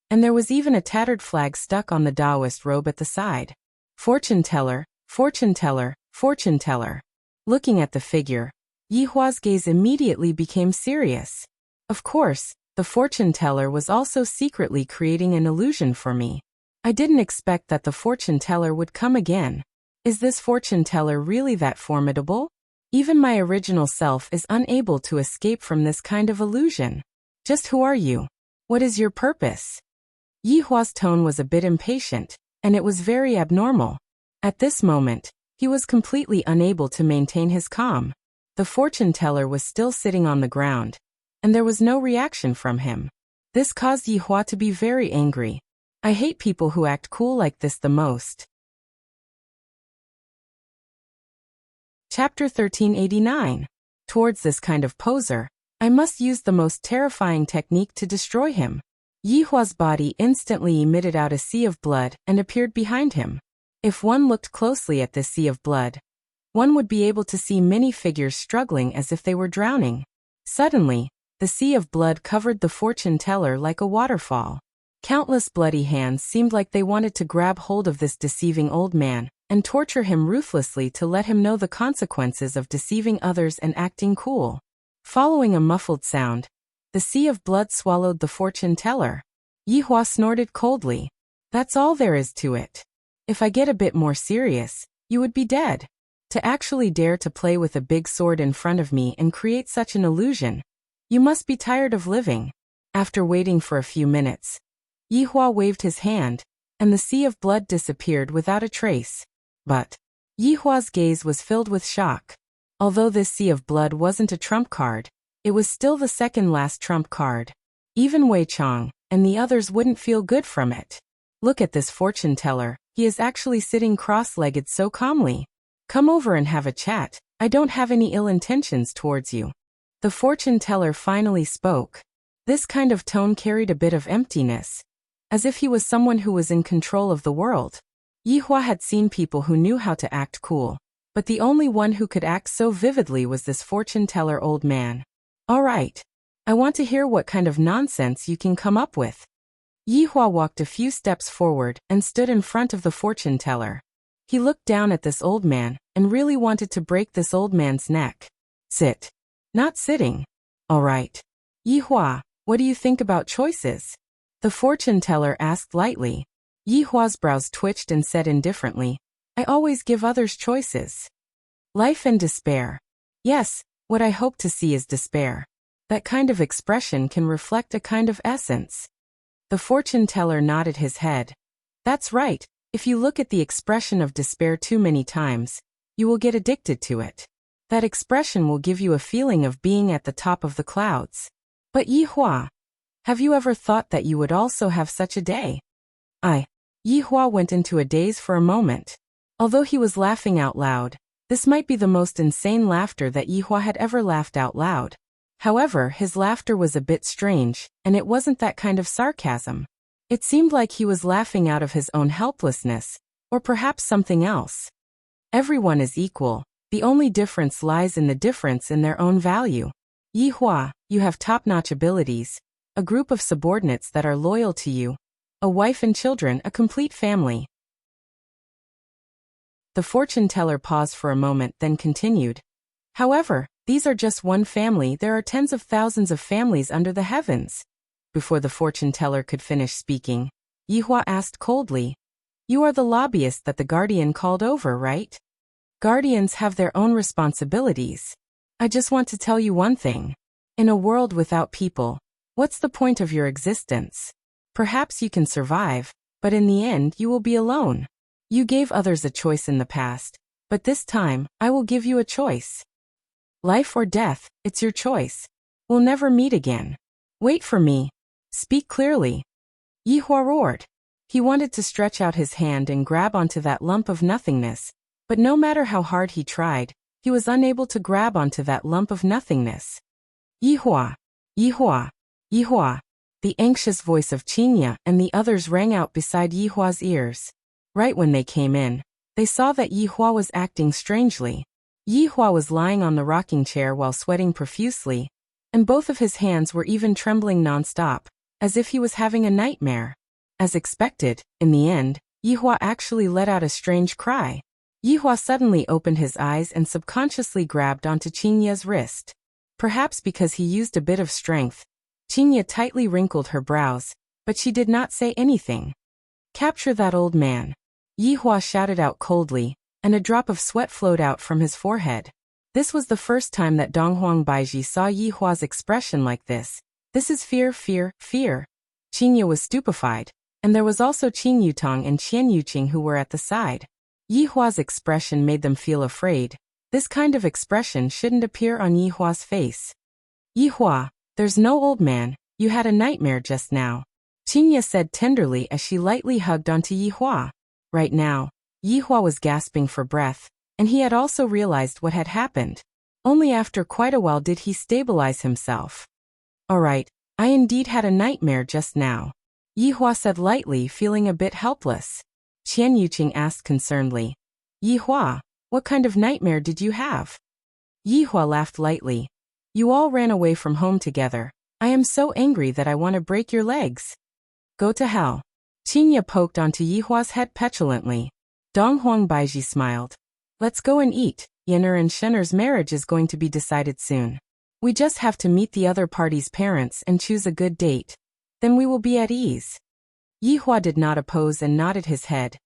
And there was even a tattered flag stuck on the Taoist robe at the side. Fortune teller, fortune teller, fortune teller. Looking at the figure, Yihua's gaze immediately became serious. Of course, the fortune teller was also secretly creating an illusion for me. I didn't expect that the fortune teller would come again. Is this fortune teller really that formidable? Even my original self is unable to escape from this kind of illusion. Just who are you? What is your purpose? Yihua's tone was a bit impatient, and it was very abnormal. At this moment, he was completely unable to maintain his calm. The fortune teller was still sitting on the ground, and there was no reaction from him. This caused Yihua to be very angry. I hate people who act cool like this the most. Chapter 1389. Towards this kind of poser, I must use the most terrifying technique to destroy him. Yihua's body instantly emitted out a sea of blood and appeared behind him. If one looked closely at this sea of blood, one would be able to see many figures struggling as if they were drowning. Suddenly, the sea of blood covered the fortune teller like a waterfall. Countless bloody hands seemed like they wanted to grab hold of this deceiving old man and torture him ruthlessly to let him know the consequences of deceiving others and acting cool. Following a muffled sound, the sea of blood swallowed the fortune teller. Yihua snorted coldly. That's all there is to it. If I get a bit more serious, you would be dead. To actually dare to play with a big sword in front of me and create such an illusion, you must be tired of living. After waiting for a few minutes, Yihua waved his hand, and the sea of blood disappeared without a trace. But Yihua's gaze was filled with shock. Although this sea of blood wasn't a trump card, it was still the second last trump card. Even Wei Chong and the others wouldn't feel good from it. Look at this fortune teller, he is actually sitting cross-legged so calmly. Come over and have a chat, I don't have any ill intentions towards you. The fortune teller finally spoke. This kind of tone carried a bit of emptiness, as if he was someone who was in control of the world. Yihua had seen people who knew how to act cool, but the only one who could act so vividly was this fortune teller old man. All right. I want to hear what kind of nonsense you can come up with. Yihua walked a few steps forward and stood in front of the fortune teller. He looked down at this old man and really wanted to break this old man's neck. Sit. Not sitting. All right. Yihua, what do you think about choices? The fortune teller asked lightly. Yihua's brows twitched and said indifferently, I always give others choices. Life and despair. Yes, what I hope to see is despair. That kind of expression can reflect a kind of essence. The fortune teller nodded his head. That's right, if you look at the expression of despair too many times, you will get addicted to it. That expression will give you a feeling of being at the top of the clouds. But Yihua, have you ever thought that you would also have such a day? Yihua went into a daze for a moment. Although he was laughing out loud, this might be the most insane laughter that Yihua had ever laughed out loud. However, his laughter was a bit strange, and it wasn't that kind of sarcasm. It seemed like he was laughing out of his own helplessness, or perhaps something else. Everyone is equal, the only difference lies in the difference in their own value. Yihua, you have top-notch abilities, a group of subordinates that are loyal to you, a wife and children, a complete family. The fortune teller paused for a moment, then continued. However, these are just one family, there are tens of thousands of families under the heavens. Before the fortune teller could finish speaking, Yihua asked coldly, You are the lobbyist that the guardian called over, right? Guardians have their own responsibilities. I just want to tell you one thing. In a world without people, what's the point of your existence? Perhaps you can survive, but in the end you will be alone. You gave others a choice in the past, but this time, I will give you a choice. Life or death, it's your choice. We'll never meet again. Wait for me. Speak clearly. Yihua roared. He wanted to stretch out his hand and grab onto that lump of nothingness, but no matter how hard he tried, he was unable to grab onto that lump of nothingness. Yihua! Yihua! Yihua! The anxious voice of Qinya and the others rang out beside Yihua's ears. Right when they came in, they saw that Yihua was acting strangely. Yihua was lying on the rocking chair while sweating profusely, and both of his hands were even trembling non-stop, as if he was having a nightmare. As expected, in the end, Yihua actually let out a strange cry. Yihua suddenly opened his eyes and subconsciously grabbed onto Qinya's wrist. Perhaps because he used a bit of strength, Qinya tightly wrinkled her brows, but she did not say anything. Capture that old man. Yihua shouted out coldly, and a drop of sweat flowed out from his forehead. This was the first time that Donghuang Baiji saw Yihua's expression like this. This is fear, fear, fear. Qinya was stupefied, and there was also Qin Yutong and Qian Yuqing who were at the side. Yihua's expression made them feel afraid. This kind of expression shouldn't appear on Yihua's face. Yihua, there's no old man, you had a nightmare just now. Qinya said tenderly as she lightly hugged onto Yihua. Right now, Yihua was gasping for breath, and he had also realized what had happened. Only after quite a while did he stabilize himself. Alright, I indeed had a nightmare just now. Yihua said lightly, feeling a bit helpless. Qian Yuqing asked concernedly. Yihua, what kind of nightmare did you have? Yihua laughed lightly. You all ran away from home together. I am so angry that I want to break your legs. Go to hell. Qinya poked onto Yihua's head petulantly. Donghuang Baiji smiled. Let's go and eat. Yener and Shener's marriage is going to be decided soon. We just have to meet the other party's parents and choose a good date. Then we will be at ease. Yihua did not oppose and nodded his head.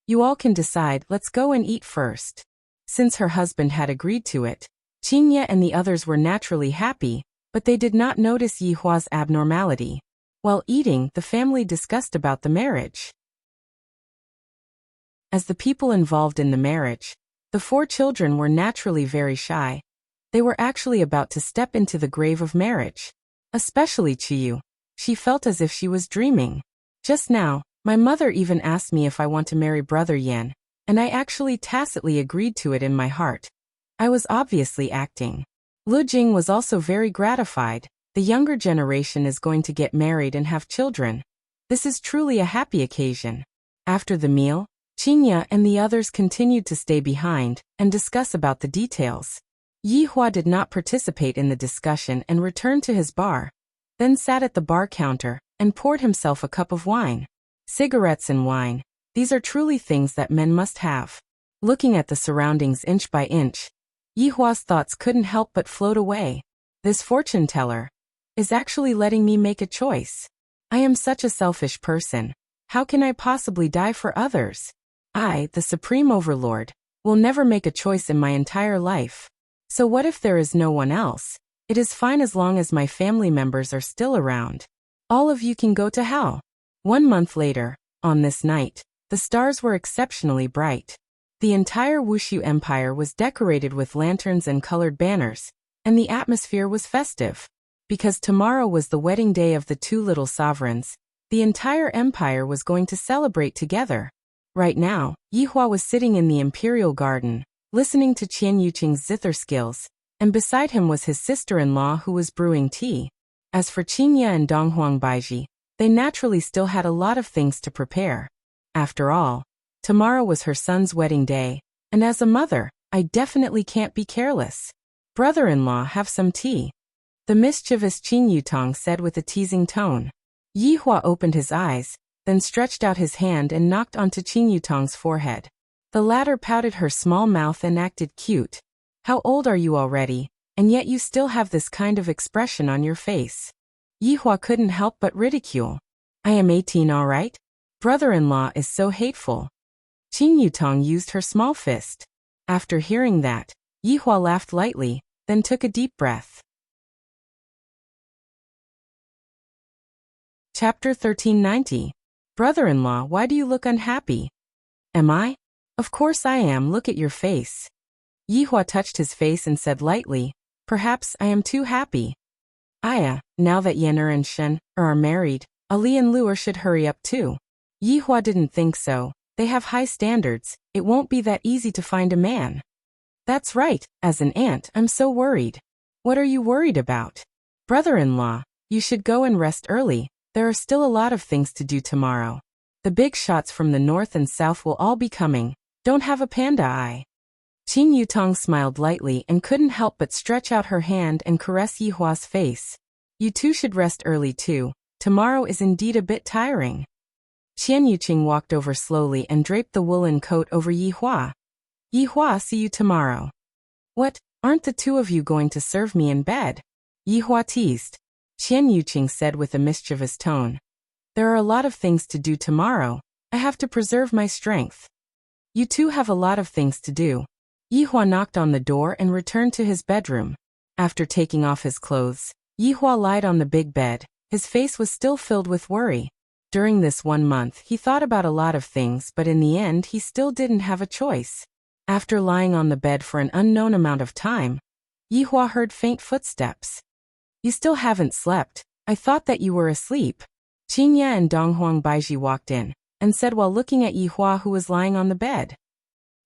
You all can decide, let's go and eat first. Since her husband had agreed to it, Qinya and the others were naturally happy, but they did not notice Yihua's abnormality. While eating, the family discussed about the marriage. As the people involved in the marriage, the 4 children were naturally very shy. They were actually about to step into the grave of marriage. Especially Chiyu. She felt as if she was dreaming. Just now, my mother even asked me if I want to marry Brother Yan, and I actually tacitly agreed to it in my heart. I was obviously acting. Lu Jing was also very gratified. The younger generation is going to get married and have children. This is truly a happy occasion. After the meal, Qinya and the others continued to stay behind and discuss about the details. Yihua did not participate in the discussion and returned to his bar, then sat at the bar counter and poured himself a cup of wine. Cigarettes and wine, these are truly things that men must have. Looking at the surroundings inch by inch, Yihua's thoughts couldn't help but float away. This fortune teller is actually letting me make a choice. I am such a selfish person. How can I possibly die for others? I, the Supreme Overlord, will never make a choice in my entire life. So what if there is no one else? It is fine as long as my family members are still around. All of you can go to hell. 1 month later, on this night, the stars were exceptionally bright. The entire Wuxia Empire was decorated with lanterns and colored banners, and the atmosphere was festive. Because tomorrow was the wedding day of the 2 little sovereigns, the entire empire was going to celebrate together. Right now, Yihua was sitting in the imperial garden, listening to Qian Yuqing's zither skills, and beside him was his sister-in-law who was brewing tea. As for Qinya and Donghuang Baiji, they naturally still had a lot of things to prepare. After all, tomorrow was her son's wedding day, and as a mother, I definitely can't be careless. Brother-in-law, have some tea. The mischievous Qin Yutong said with a teasing tone. Yihua opened his eyes, then stretched out his hand and knocked onto Qin Yutong's forehead. The latter pouted her small mouth and acted cute. How old are you already, and yet you still have this kind of expression on your face? Yihua couldn't help but ridicule. I am 18, all right? Brother-in-law is so hateful. Qin Yutong used her small fist. After hearing that, Yihua laughed lightly, then took a deep breath. Chapter 1390. Brother-in-law, why do you look unhappy? Am I? Of course I am, look at your face. Yihua touched his face and said lightly, perhaps I am too happy. Now that Yen'er and Shen are married, Ali and Luer should hurry up too. Yihua didn't think so. They have high standards. It won't be that easy to find a man. That's right. As an aunt, I'm so worried. What are you worried about? Brother-in-law, you should go and rest early. There are still a lot of things to do tomorrow. The big shots from the north and south will all be coming. Don't have a panda eye. Qing Yutong smiled lightly and couldn't help but stretch out her hand and caress Yihua's face. You two should rest early too. Tomorrow is indeed a bit tiring. Qian Yuqing walked over slowly and draped the woolen coat over Yihua. Yihua, see you tomorrow. What, aren't the two of you going to serve me in bed? Yihua teased. Qian Yuqing said with a mischievous tone. There are a lot of things to do tomorrow. I have to preserve my strength. You two have a lot of things to do. Yihua knocked on the door and returned to his bedroom. After taking off his clothes, Yihua lied on the big bed. His face was still filled with worry. During this 1 month, he thought about a lot of things, but in the end, he still didn't have a choice. After lying on the bed for an unknown amount of time, Yihua heard faint footsteps. You still haven't slept. I thought that you were asleep. Qingya and Donghuang Baiji walked in and said while looking at Yihua who was lying on the bed.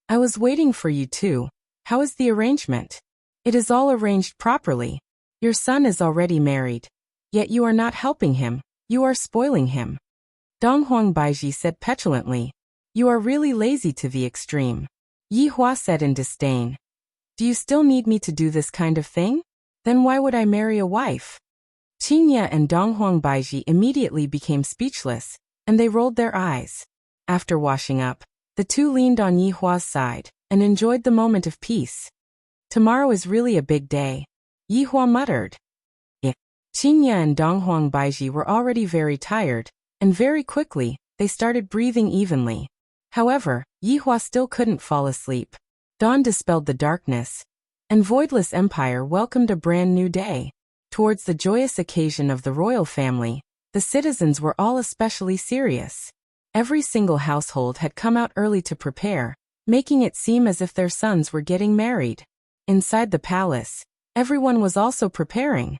I was waiting for you too. How is the arrangement? It is all arranged properly. Your son is already married. Yet you are not helping him. You are spoiling him. Donghuang Baiji said petulantly. You are really lazy to the extreme. Yihua said in disdain. Do you still need me to do this kind of thing? Then why would I marry a wife? Qingya and Donghuang Baiji immediately became speechless, and they rolled their eyes. After washing up, the two leaned on Yihua's side and enjoyed the moment of peace. Tomorrow is really a big day, Yihua muttered. Qingya and Donghuang Baiji were already very tired, and very quickly, they started breathing evenly. However, Yihua still couldn't fall asleep. Dawn dispelled the darkness, and Voidless Empire welcomed a brand new day. Towards the joyous occasion of the royal family, the citizens were all especially serious. Every single household had come out early to prepare, making it seem as if their sons were getting married. Inside the palace, everyone was also preparing.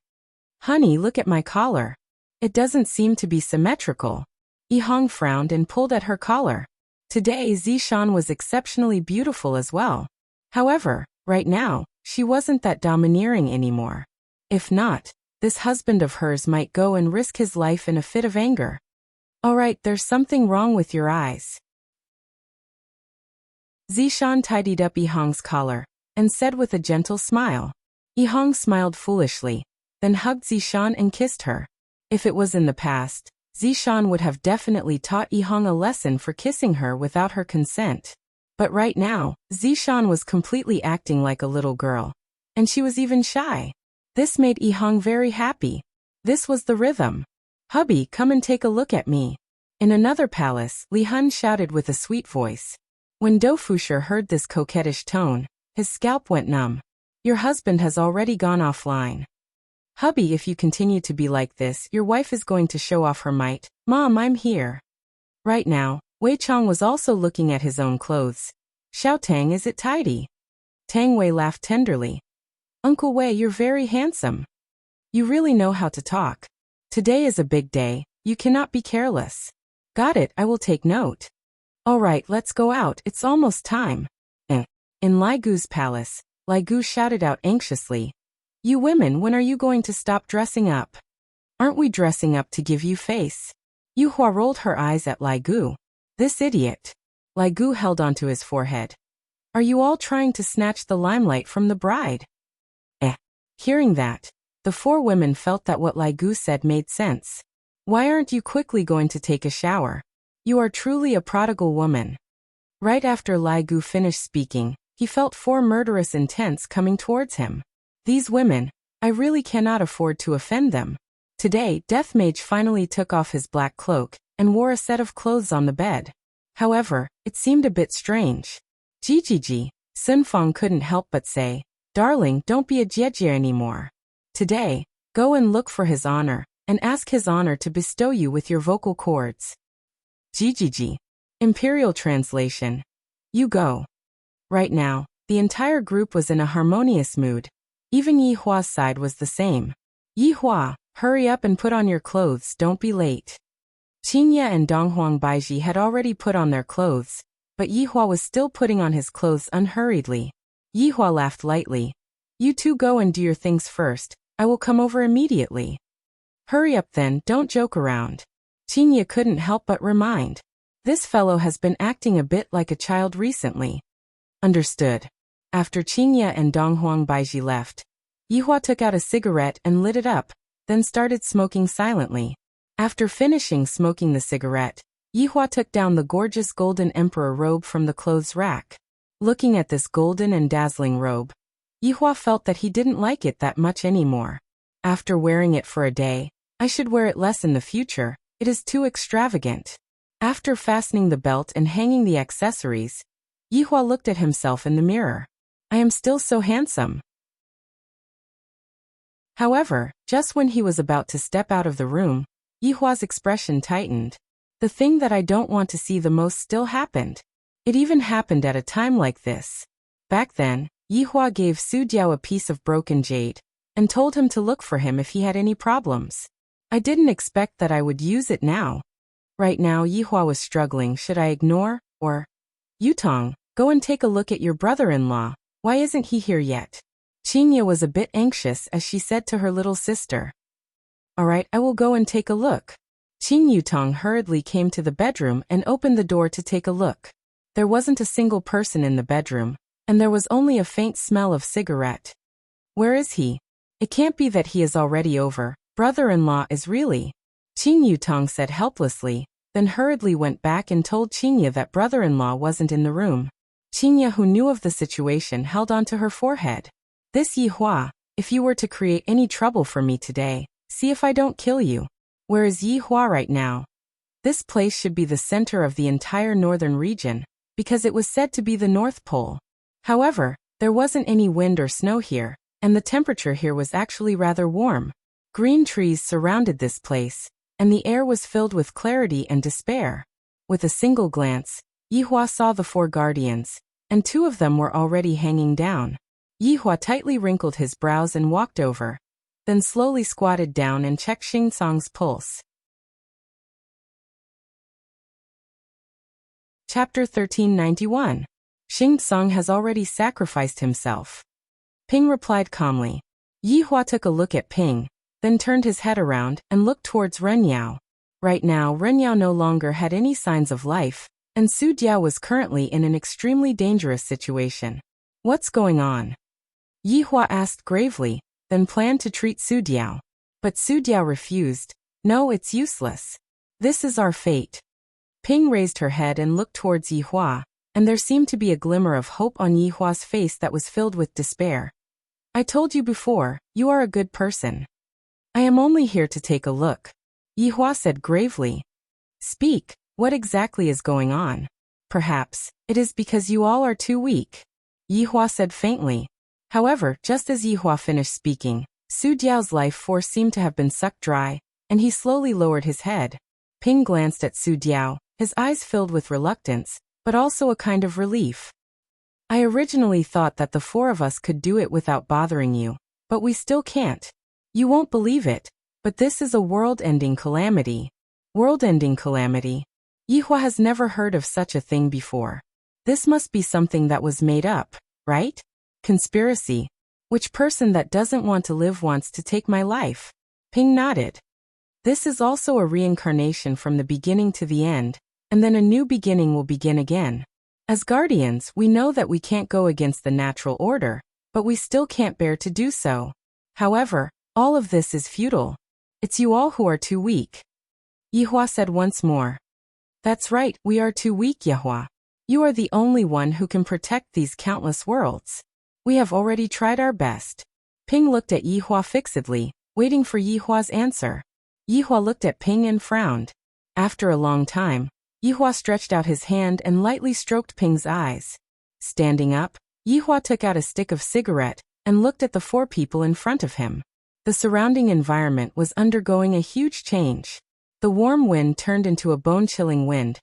Honey, look at my collar. It doesn't seem to be symmetrical. Yihong frowned and pulled at her collar. Today Zishan was exceptionally beautiful as well. However, right now, she wasn't that domineering anymore. If not, this husband of hers might go and risk his life in a fit of anger. Alright, there's something wrong with your eyes. Zishan tidied up Yihong's collar and said with a gentle smile. Yihong smiled foolishly, then hugged Zishan and kissed her. If it was in the past, Zishan would have definitely taught Yihong a lesson for kissing her without her consent. But right now, Zishan was completely acting like a little girl. And she was even shy. This made Yihong very happy. This was the rhythm. Hubby, come and take a look at me. In another palace, Li Hun shouted with a sweet voice. When Do Fusher heard this coquettish tone, his scalp went numb. Your husband has already gone offline. Hubby, if you continue to be like this, your wife is going to show off her might. Mom, I'm here. Right now, Wei Chong was also looking at his own clothes. Xiao Tang, is it tidy? Tang Wei laughed tenderly. Uncle Wei, you're very handsome. You really know how to talk. Today is a big day. You cannot be careless. Got it, I will take note. All right, let's go out. It's almost time. In Lai Gu's palace, Lai Gu shouted out anxiously. You women, when are you going to stop dressing up? Aren't we dressing up to give you face? Yuhua rolled her eyes at Lai Gu. This idiot. Lai Gu held onto his forehead. Are you all trying to snatch the limelight from the bride? Hearing that, the four women felt that what Lai Gu said made sense. Why aren't you quickly going to take a shower? You are truly a prodigal woman. Right after Lai Gu finished speaking, he felt four murderous intents coming towards him. These women, I really cannot afford to offend them. Today, Death Mage finally took off his black cloak and wore a set of clothes on the bed. However, it seemed a bit strange. Jijiji, Sun Fong couldn't help but say, Darling, don't be a Jiejie anymore. Today, go and look for his honor, and ask his honor to bestow you with your vocal cords. Jijiji. Imperial translation. You go. Right now, the entire group was in a harmonious mood. Even Yihua's side was the same. Yihua, hurry up and put on your clothes, don't be late. Qingye and Donghuang Baiji had already put on their clothes, but Yihua was still putting on his clothes unhurriedly. Yihua laughed lightly. You two go and do your things first, I will come over immediately. Hurry up then, don't joke around. Qingye couldn't help but remind. This fellow has been acting a bit like a child recently. Understood. After Qingye and Donghuang Baiji left, Yihua took out a cigarette and lit it up, then started smoking silently. After finishing smoking the cigarette, Yihua took down the gorgeous golden emperor robe from the clothes rack. Looking at this golden and dazzling robe, Yihua felt that he didn't like it that much anymore. After wearing it for a day, I should wear it less in the future, it is too extravagant. After fastening the belt and hanging the accessories, Yihua looked at himself in the mirror. I am still so handsome. However, just when he was about to step out of the room, Yihua's expression tightened. The thing that I don't want to see the most still happened. It even happened at a time like this. Back then, Yihua gave Su Diao a piece of broken jade, and told him to look for him if he had any problems. I didn't expect that I would use it now. Right now Yihua was struggling, should I ignore, or? Yutong, go and take a look at your brother-in-law, why isn't he here yet? Qingye was a bit anxious as she said to her little sister. Alright, I will go and take a look. Qing Yutong hurriedly came to the bedroom and opened the door to take a look. There wasn't a single person in the bedroom, and there was only a faint smell of cigarette. Where is he? It can't be that he is already over. Brother-in-law is really. Qing Yutong said helplessly, then hurriedly went back and told Qingye that brother-in-law wasn't in the room. Qingye, who knew of the situation, held onto her forehead. This Yihua, if you were to create any trouble for me today, see if I don't kill you. Where is Yihua right now? This place should be the center of the entire northern region, because it was said to be the North Pole. However, there wasn't any wind or snow here, and the temperature here was actually rather warm. Green trees surrounded this place, and the air was filled with clarity and despair. With a single glance, Yihua saw the 4 guardians, and 2 of them were already hanging down. Yihua tightly wrinkled his brows and walked over, then slowly squatted down and checked Xing Tsang's pulse. Chapter 1391. Xing Tsang has already sacrificed himself. Ping replied calmly. Yihua took a look at Ping, then turned his head around and looked towards Ren Yao. Right now Ren Yao no longer had any signs of life, and Su Diao was currently in an extremely dangerous situation. What's going on? Yihua asked gravely, then planned to treat Su Diao. But Su Diao refused. No, it's useless. This is our fate. Ping raised her head and looked towards Yihua, and there seemed to be a glimmer of hope on Yihua's face that was filled with despair. I told you before, you are a good person. I am only here to take a look. Yihua said gravely. Speak, what exactly is going on? Perhaps, it is because you all are too weak. Yihua said faintly. However, just as Yihua finished speaking, Su Diao's life force seemed to have been sucked dry, and he slowly lowered his head. Ping glanced at Su Diao, his eyes filled with reluctance, but also a kind of relief. I originally thought that the 4 of us could do it without bothering you, but we still can't. You won't believe it, but this is a world-ending calamity. World-ending calamity? Yihua has never heard of such a thing before. This must be something that was made up, right? Conspiracy. Which person that doesn't want to live wants to take my life? Ping nodded. This is also a reincarnation from the beginning to the end, and then a new beginning will begin again. As guardians, we know that we can't go against the natural order, but we still can't bear to do so. However, all of this is futile. It's you all who are too weak. Yihua said once more. That's right, we are too weak, Yihua. You are the only one who can protect these countless worlds. We have already tried our best. Ping looked at Yihua fixedly, waiting for Yihua's answer. Yihua looked at Ping and frowned. After a long time, Yihua stretched out his hand and lightly stroked Ping's eyes. Standing up, Yihua took out a stick of cigarette and looked at the 4 people in front of him. The surrounding environment was undergoing a huge change. The warm wind turned into a bone-chilling wind,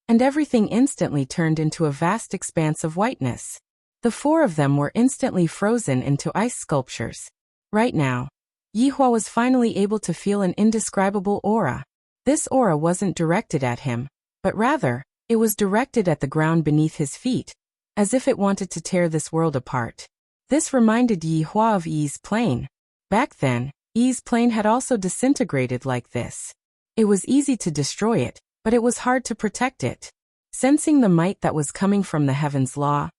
and everything instantly turned into a vast expanse of whiteness. The 4 of them were instantly frozen into ice sculptures. Right now, Yihua was finally able to feel an indescribable aura. This aura wasn't directed at him, but rather, it was directed at the ground beneath his feet, as if it wanted to tear this world apart. This reminded Yihua of Yi's plane. Back then, Yi's plane had also disintegrated like this. It was easy to destroy it, but it was hard to protect it. Sensing the might that was coming from the heavens law,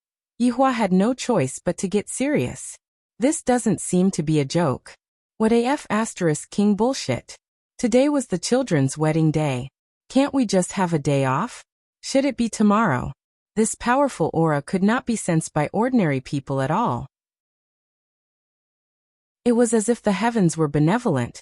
Yihua had no choice but to get serious. This doesn't seem to be a joke. What AF * king bullshit. Today was the children's wedding day. Can't we just have a day off? Should it be tomorrow? This powerful aura could not be sensed by ordinary people at all. It was as if the heavens were benevolent,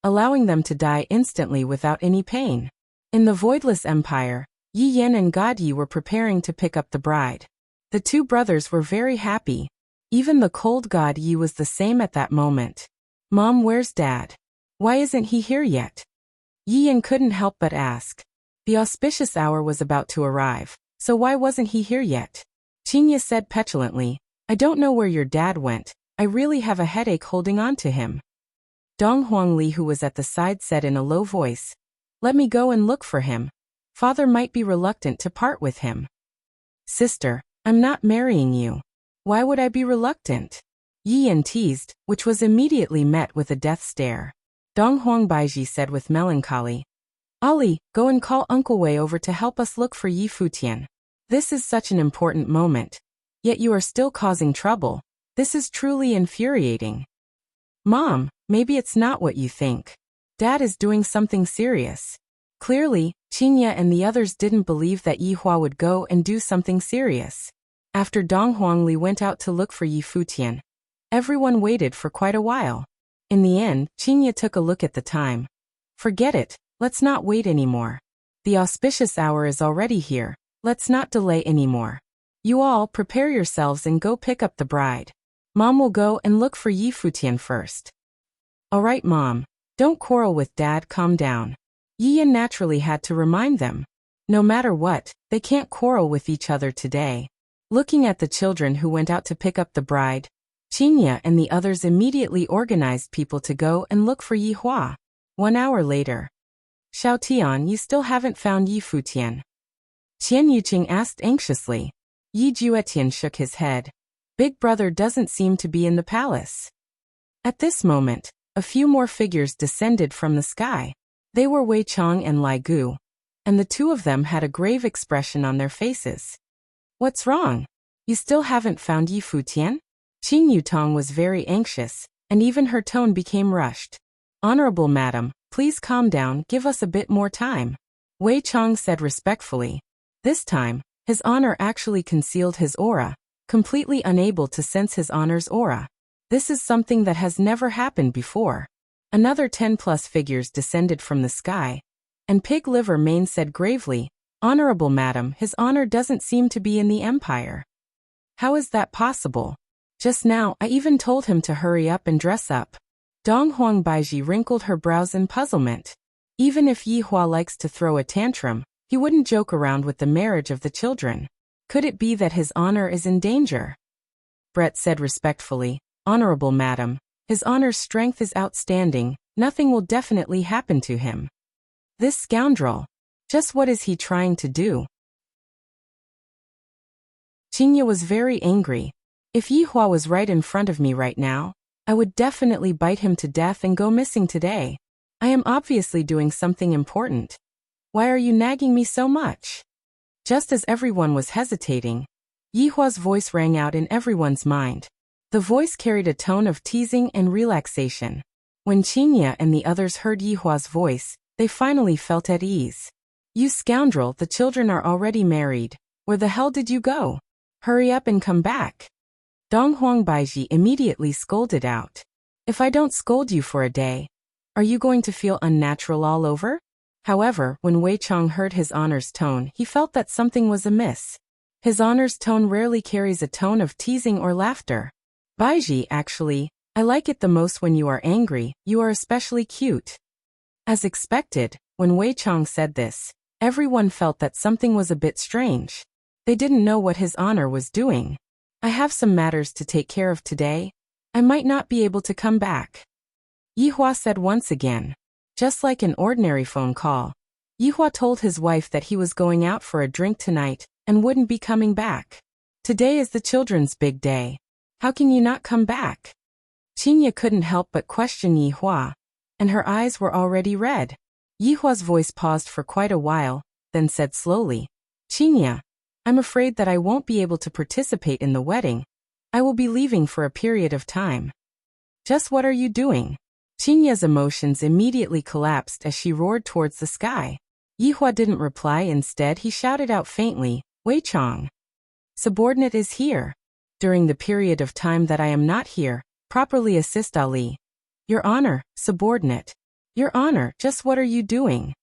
allowing them to die instantly without any pain. In the Voidless Empire, Yi Yan and God Yi were preparing to pick up the bride. The two brothers were very happy. Even the cold God Yi was the same at that moment. Mom, where's Dad? Why isn't he here yet? Yi Yan couldn't help but ask. The auspicious hour was about to arrive, so why wasn't he here yet? Qinya said petulantly, I don't know where your dad went. I really have a headache holding on to him. Dong Huangli, who was at the side, said in a low voice, let me go and look for him. Father might be reluctant to part with him. Sister, I'm not marrying you. Why would I be reluctant? Yi Yan teased, which was immediately met with a death stare. Dong Huangbaiji said with melancholy, Ali, go and call Uncle Wei over to help us look for Yi Futian. This is such an important moment. Yet you are still causing trouble. This is truly infuriating. Mom, maybe it's not what you think. Dad is doing something serious. Clearly, Qinya and the others didn't believe that Yihua would go and do something serious. After Dong Huangli went out to look for Yi Futian, everyone waited for quite a while. In the end, Qinya took a look at the time. Forget it, let's not wait anymore. The auspicious hour is already here, let's not delay anymore. You all prepare yourselves and go pick up the bride. Mom will go and look for Yi Futian first. Alright Mom, don't quarrel with Dad, calm down. Yi Yan naturally had to remind them. No matter what, they can't quarrel with each other today. Looking at the children who went out to pick up the bride, Qinya and the others immediately organized people to go and look for Yihua. 1 hour later. Xiao Tian, you still haven't found Yi Futian? Qian Yuqing asked anxiously. Yi Juetian shook his head. Big brother doesn't seem to be in the palace. At this moment, a few more figures descended from the sky. They were Wei Chong and Lai Gu, and the two of them had a grave expression on their faces. What's wrong? You still haven't found Yi Futian? Qing Yutong was very anxious, and even her tone became rushed. Honorable Madam, please calm down, give us a bit more time. Wei Chong said respectfully. This time, his honor actually concealed his aura, completely unable to sense his honor's aura. This is something that has never happened before. Another 10+ figures descended from the sky, and Pig Liver Mane said gravely, Honorable Madam, his honor doesn't seem to be in the empire. How is that possible? Just now, I even told him to hurry up and dress up. Dong Huangbaiji wrinkled her brows in puzzlement. Even if Yihua likes to throw a tantrum, he wouldn't joke around with the marriage of the children. Could it be that his honor is in danger? Brett said respectfully, Honorable Madam, his honor's strength is outstanding, nothing will definitely happen to him. This scoundrel. Just what is he trying to do? Qinya was very angry. If Yihua was right in front of me right now, I would definitely bite him to death and go missing today. I am obviously doing something important. Why are you nagging me so much? Just as everyone was hesitating, Yihua's voice rang out in everyone's mind. The voice carried a tone of teasing and relaxation. When Qinya and the others heard Yihua's voice, they finally felt at ease. You scoundrel, the children are already married. Where the hell did you go? Hurry up and come back. Dong Huangbaiji immediately scolded out. If I don't scold you for a day, are you going to feel unnatural all over? However, when Wei Chong heard his honor's tone, he felt that something was amiss. His honor's tone rarely carries a tone of teasing or laughter. Baiji, actually, I like it the most when you are angry, you are especially cute. As expected, when Wei Chong said this, everyone felt that something was a bit strange. They didn't know what his honor was doing. I have some matters to take care of today. I might not be able to come back. Yihua said once again. Just like an ordinary phone call. Yihua told his wife that he was going out for a drink tonight and wouldn't be coming back. Today is the children's big day. How can you not come back? Qinya couldn't help but question Yihua, and her eyes were already red. Yihua's voice paused for quite a while, then said slowly, Qinya, I'm afraid that I won't be able to participate in the wedding. I will be leaving for a period of time. Just what are you doing? Qinya's emotions immediately collapsed as she roared towards the sky. Yihua didn't reply. Instead, he shouted out faintly, Wei Chong. Subordinate is here. During the period of time that I am not here, properly assist Ali. Your Honor, subordinate. Your Honor, just what are you doing?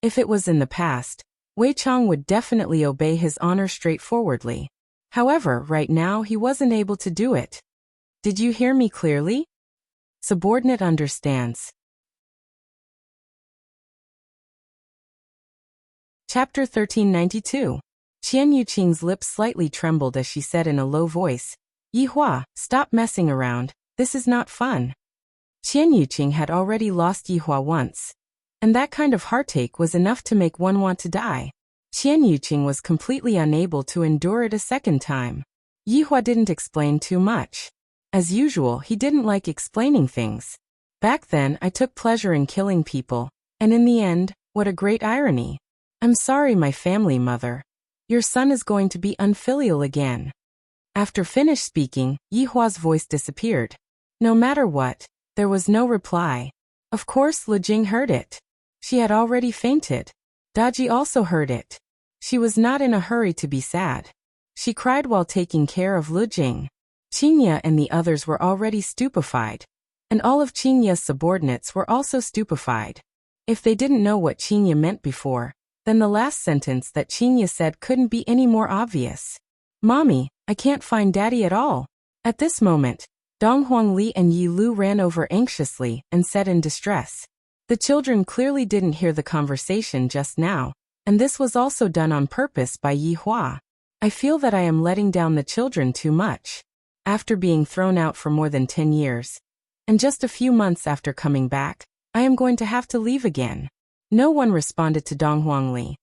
If it was in the past, Wei Chong would definitely obey his honor straightforwardly. However, right now he wasn't able to do it. Did you hear me clearly? Subordinate understands. Chapter 1392. Qian Yuqing's lips slightly trembled as she said in a low voice, Yihua, stop messing around, this is not fun. Qian Yuqing had already lost Yihua once, and that kind of heartache was enough to make one want to die. Qian Yuqing was completely unable to endure it a second time. Yihua didn't explain too much. As usual, he didn't like explaining things. Back then, I took pleasure in killing people, and in the end, what a great irony. I'm sorry, my family mother. Your son is going to be unfilial again. After finished speaking, Yihua's voice disappeared. No matter what, there was no reply. Of course, Lu Jing heard it. She had already fainted. Daji also heard it. She was not in a hurry to be sad. She cried while taking care of Lu Jing. Qinya and the others were already stupefied, and all of Qinya's subordinates were also stupefied. If they didn't know what Qinya meant before, then the last sentence that Qinya said couldn't be any more obvious. Mommy, I can't find Daddy at all. At this moment, Dong Huangli and Yi Lu ran over anxiously and said in distress. The children clearly didn't hear the conversation just now, and this was also done on purpose by Yihua. I feel that I am letting down the children too much. After being thrown out for more than 10 years, and just a few months after coming back, I am going to have to leave again. No one responded to Dong Huangli.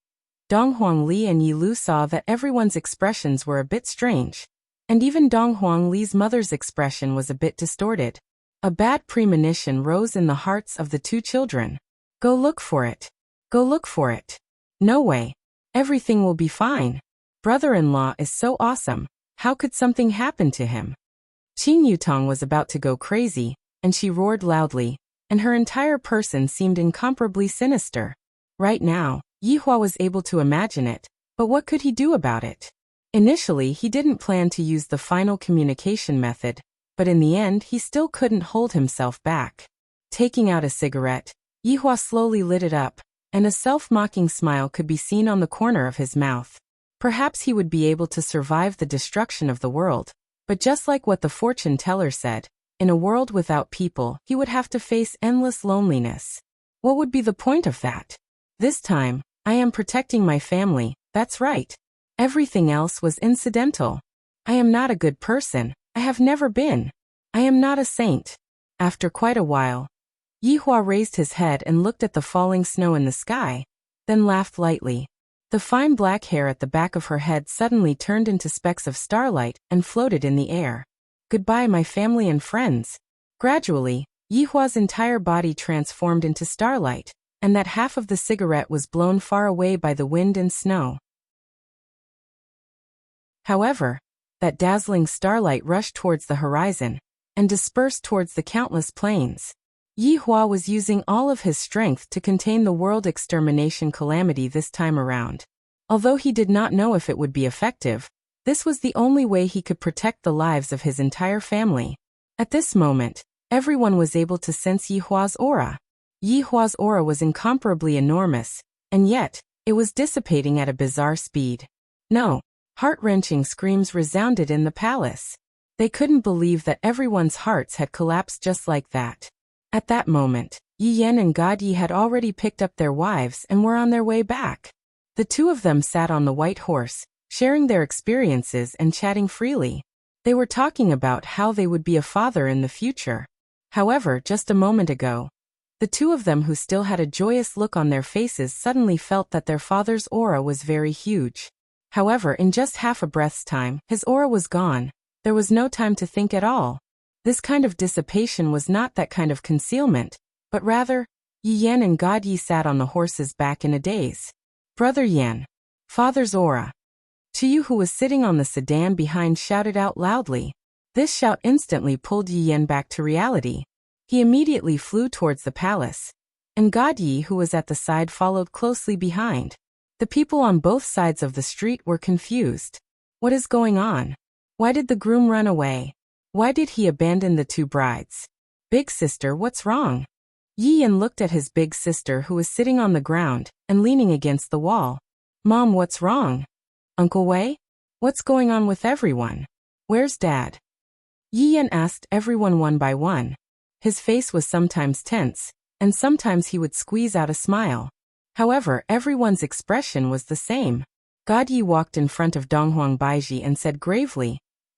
Dong Huangli and Yi Lu saw that everyone's expressions were a bit strange, and even Dong Huangli's mother's expression was a bit distorted. A bad premonition rose in the hearts of the two children. Go look for it. Go look for it. No way. Everything will be fine. Brother-in-law is so awesome. How could something happen to him? Qin Yutong was about to go crazy, and she roared loudly, and her entire person seemed incomparably sinister. Right now, Yihua was able to imagine it, but what could he do about it? Initially, he didn't plan to use the final communication method, but in the end, he still couldn't hold himself back. Taking out a cigarette, Yihua slowly lit it up, and a self-mocking smile could be seen on the corner of his mouth. Perhaps he would be able to survive the destruction of the world, but just like what the fortune teller said, in a world without people, he would have to face endless loneliness. What would be the point of that? This time, I am protecting my family, that's right. Everything else was incidental. I am not a good person, I have never been. I am not a saint. After quite a while, Yihua raised his head and looked at the falling snow in the sky, then laughed lightly. The fine black hair at the back of her head suddenly turned into specks of starlight and floated in the air. Goodbye, my family and friends. Gradually, Yihua's entire body transformed into starlight, and that half of the cigarette was blown far away by the wind and snow. However, that dazzling starlight rushed towards the horizon and dispersed towards the countless plains. Yihua was using all of his strength to contain the world extermination calamity this time around. Although he did not know if it would be effective, this was the only way he could protect the lives of his entire family. At this moment, everyone was able to sense Yihua's aura. Yihua's aura was incomparably enormous, and yet, it was dissipating at a bizarre speed. No, heart-wrenching screams resounded in the palace. They couldn't believe that everyone's hearts had collapsed just like that. At that moment, Yi Yan and God Yi had already picked up their wives and were on their way back. The two of them sat on the white horse, sharing their experiences and chatting freely. They were talking about how they would be a father in the future. However, just a moment ago, the two of them who still had a joyous look on their faces suddenly felt that their father's aura was very huge. However, in just half a breath's time, his aura was gone. There was no time to think at all. This kind of dissipation was not that kind of concealment, but rather, Yi Yan and God Yi sat on the horse's back in a daze. Brother Yan. Father's aura. Qiyu, who was sitting on the sedan behind, shouted out loudly. This shout instantly pulled Yi Yan back to reality. He immediately flew towards the palace, and God Yi, who was at the side, followed closely behind. The people on both sides of the street were confused. What is going on? Why did the groom run away? Why did he abandon the two brides? Big sister, what's wrong? Yi Yan looked at his big sister, who was sitting on the ground and leaning against the wall. Mom, what's wrong? Uncle Wei? What's going on with everyone? Where's Dad? Yi Yan asked everyone one by one. His face was sometimes tense, and sometimes he would squeeze out a smile. However, everyone's expression was the same. God Yi walked in front of Donghuang Baiji and said gravely,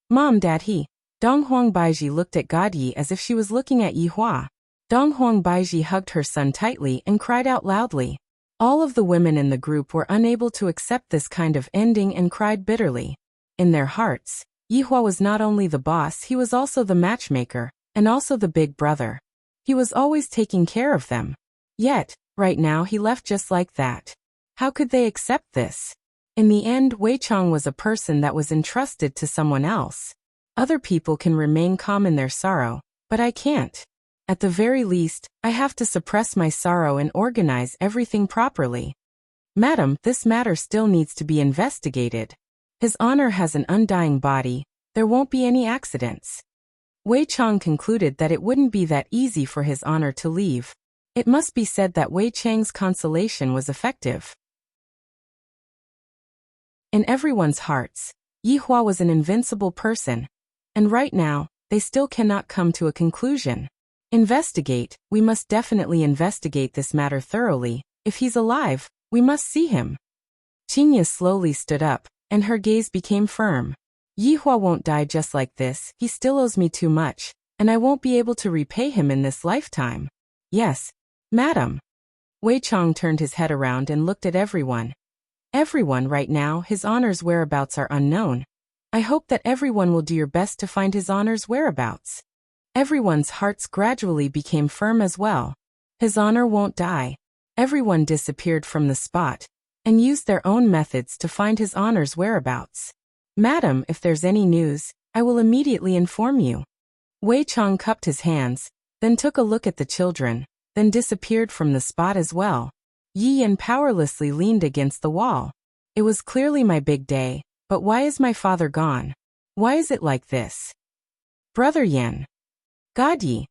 Mom, Dad, he. Donghuang Baiji looked at God Yi as if she was looking at Yi Hua. Donghuang Baiji hugged her son tightly and cried out loudly. All of the women in the group were unable to accept this kind of ending and cried bitterly. In their hearts, Yi Hua was not only the boss, he was also the matchmaker, and also the big brother. He was always taking care of them. Yet, right now he left just like that. How could they accept this? In the end, Wei Chong was a person that was entrusted to someone else. Other people can remain calm in their sorrow, but I can't. At the very least, I have to suppress my sorrow and organize everything properly. Madam, this matter still needs to be investigated. His honor has an undying body. There won't be any accidents. Wei Chong concluded that it wouldn't be that easy for his honor to leave. It must be said that Wei Chang's consolation was effective. In everyone's hearts, Yi Hua was an invincible person, and right now, they still cannot come to a conclusion. Investigate, we must definitely investigate this matter thoroughly. If he's alive, we must see him. Qingya slowly stood up, and her gaze became firm. Yi Hua won't die just like this. He still owes me too much, and I won't be able to repay him in this lifetime. Yes, madam. Wei Chong turned his head around and looked at everyone. Everyone right now, his honor's whereabouts are unknown. I hope that everyone will do your best to find his honor's whereabouts. Everyone's hearts gradually became firm as well. His honor won't die. Everyone disappeared from the spot and used their own methods to find his honor's whereabouts. Madam, if there's any news, I will immediately inform you. Wei Chong cupped his hands, then took a look at the children, then disappeared from the spot as well. Yi Yan powerlessly leaned against the wall. It was clearly my big day, but why is my father gone? Why is it like this? Brother Yan. God Yi.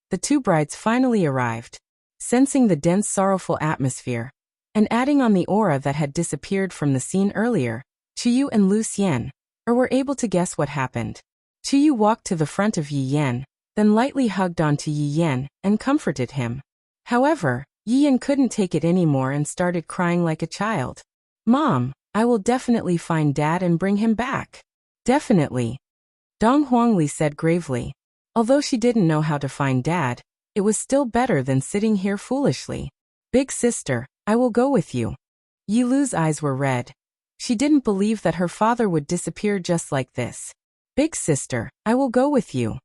The two brides finally arrived. Sensing the dense sorrowful atmosphere, and adding on the aura that had disappeared from the scene earlier, Qiyu and Lu Xian were able to guess what happened. Qiyu walked to the front of Yi Yan, then lightly hugged onto Yi Yan and comforted him. However, Yi Yan couldn't take it anymore and started crying like a child. Mom, I will definitely find Dad and bring him back. Definitely. Dong Huangli said gravely. Although she didn't know how to find Dad, it was still better than sitting here foolishly. Big sister, I will go with you. Yi Lu's eyes were red. She didn't believe that her father would disappear just like this. Big sister, I will go with you.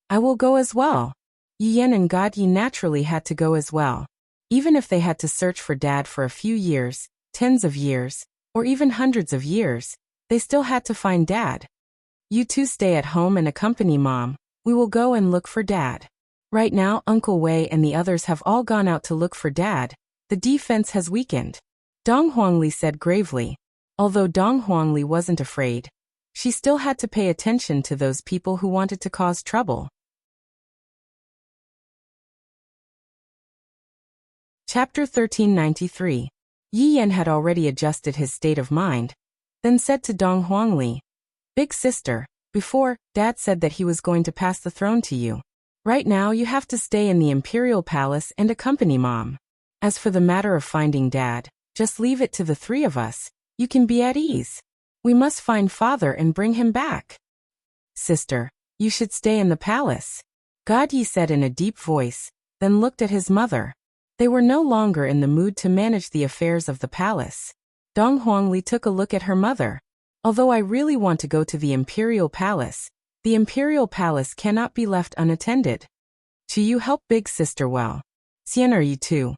I will go as well. Yi Yan and God Yi naturally had to go as well. Even if they had to search for Dad for a few years, tens of years, or even hundreds of years, they still had to find Dad. You two stay at home and accompany Mom. We will go and look for Dad. Right now, Uncle Wei and the others have all gone out to look for Dad. The defense has weakened. Dong Huangli said gravely. Although Dong Huangli wasn't afraid, she still had to pay attention to those people who wanted to cause trouble. Chapter 1393. Yi Yan had already adjusted his state of mind, then said to Dong Huangli, Big sister, before, Dad said that he was going to pass the throne to you. Right now you have to stay in the Imperial Palace and accompany Mom. As for the matter of finding Dad, just leave it to the three of us. You can be at ease. We must find Father and bring him back. Sister, you should stay in the palace. God, Yi said in a deep voice, then looked at his mother. They were no longer in the mood to manage the affairs of the palace. Dong Huangli took a look at her mother. Although I really want to go to the imperial palace, the imperial palace cannot be left unattended. Qiyu helped big sister well. Xian, are you too?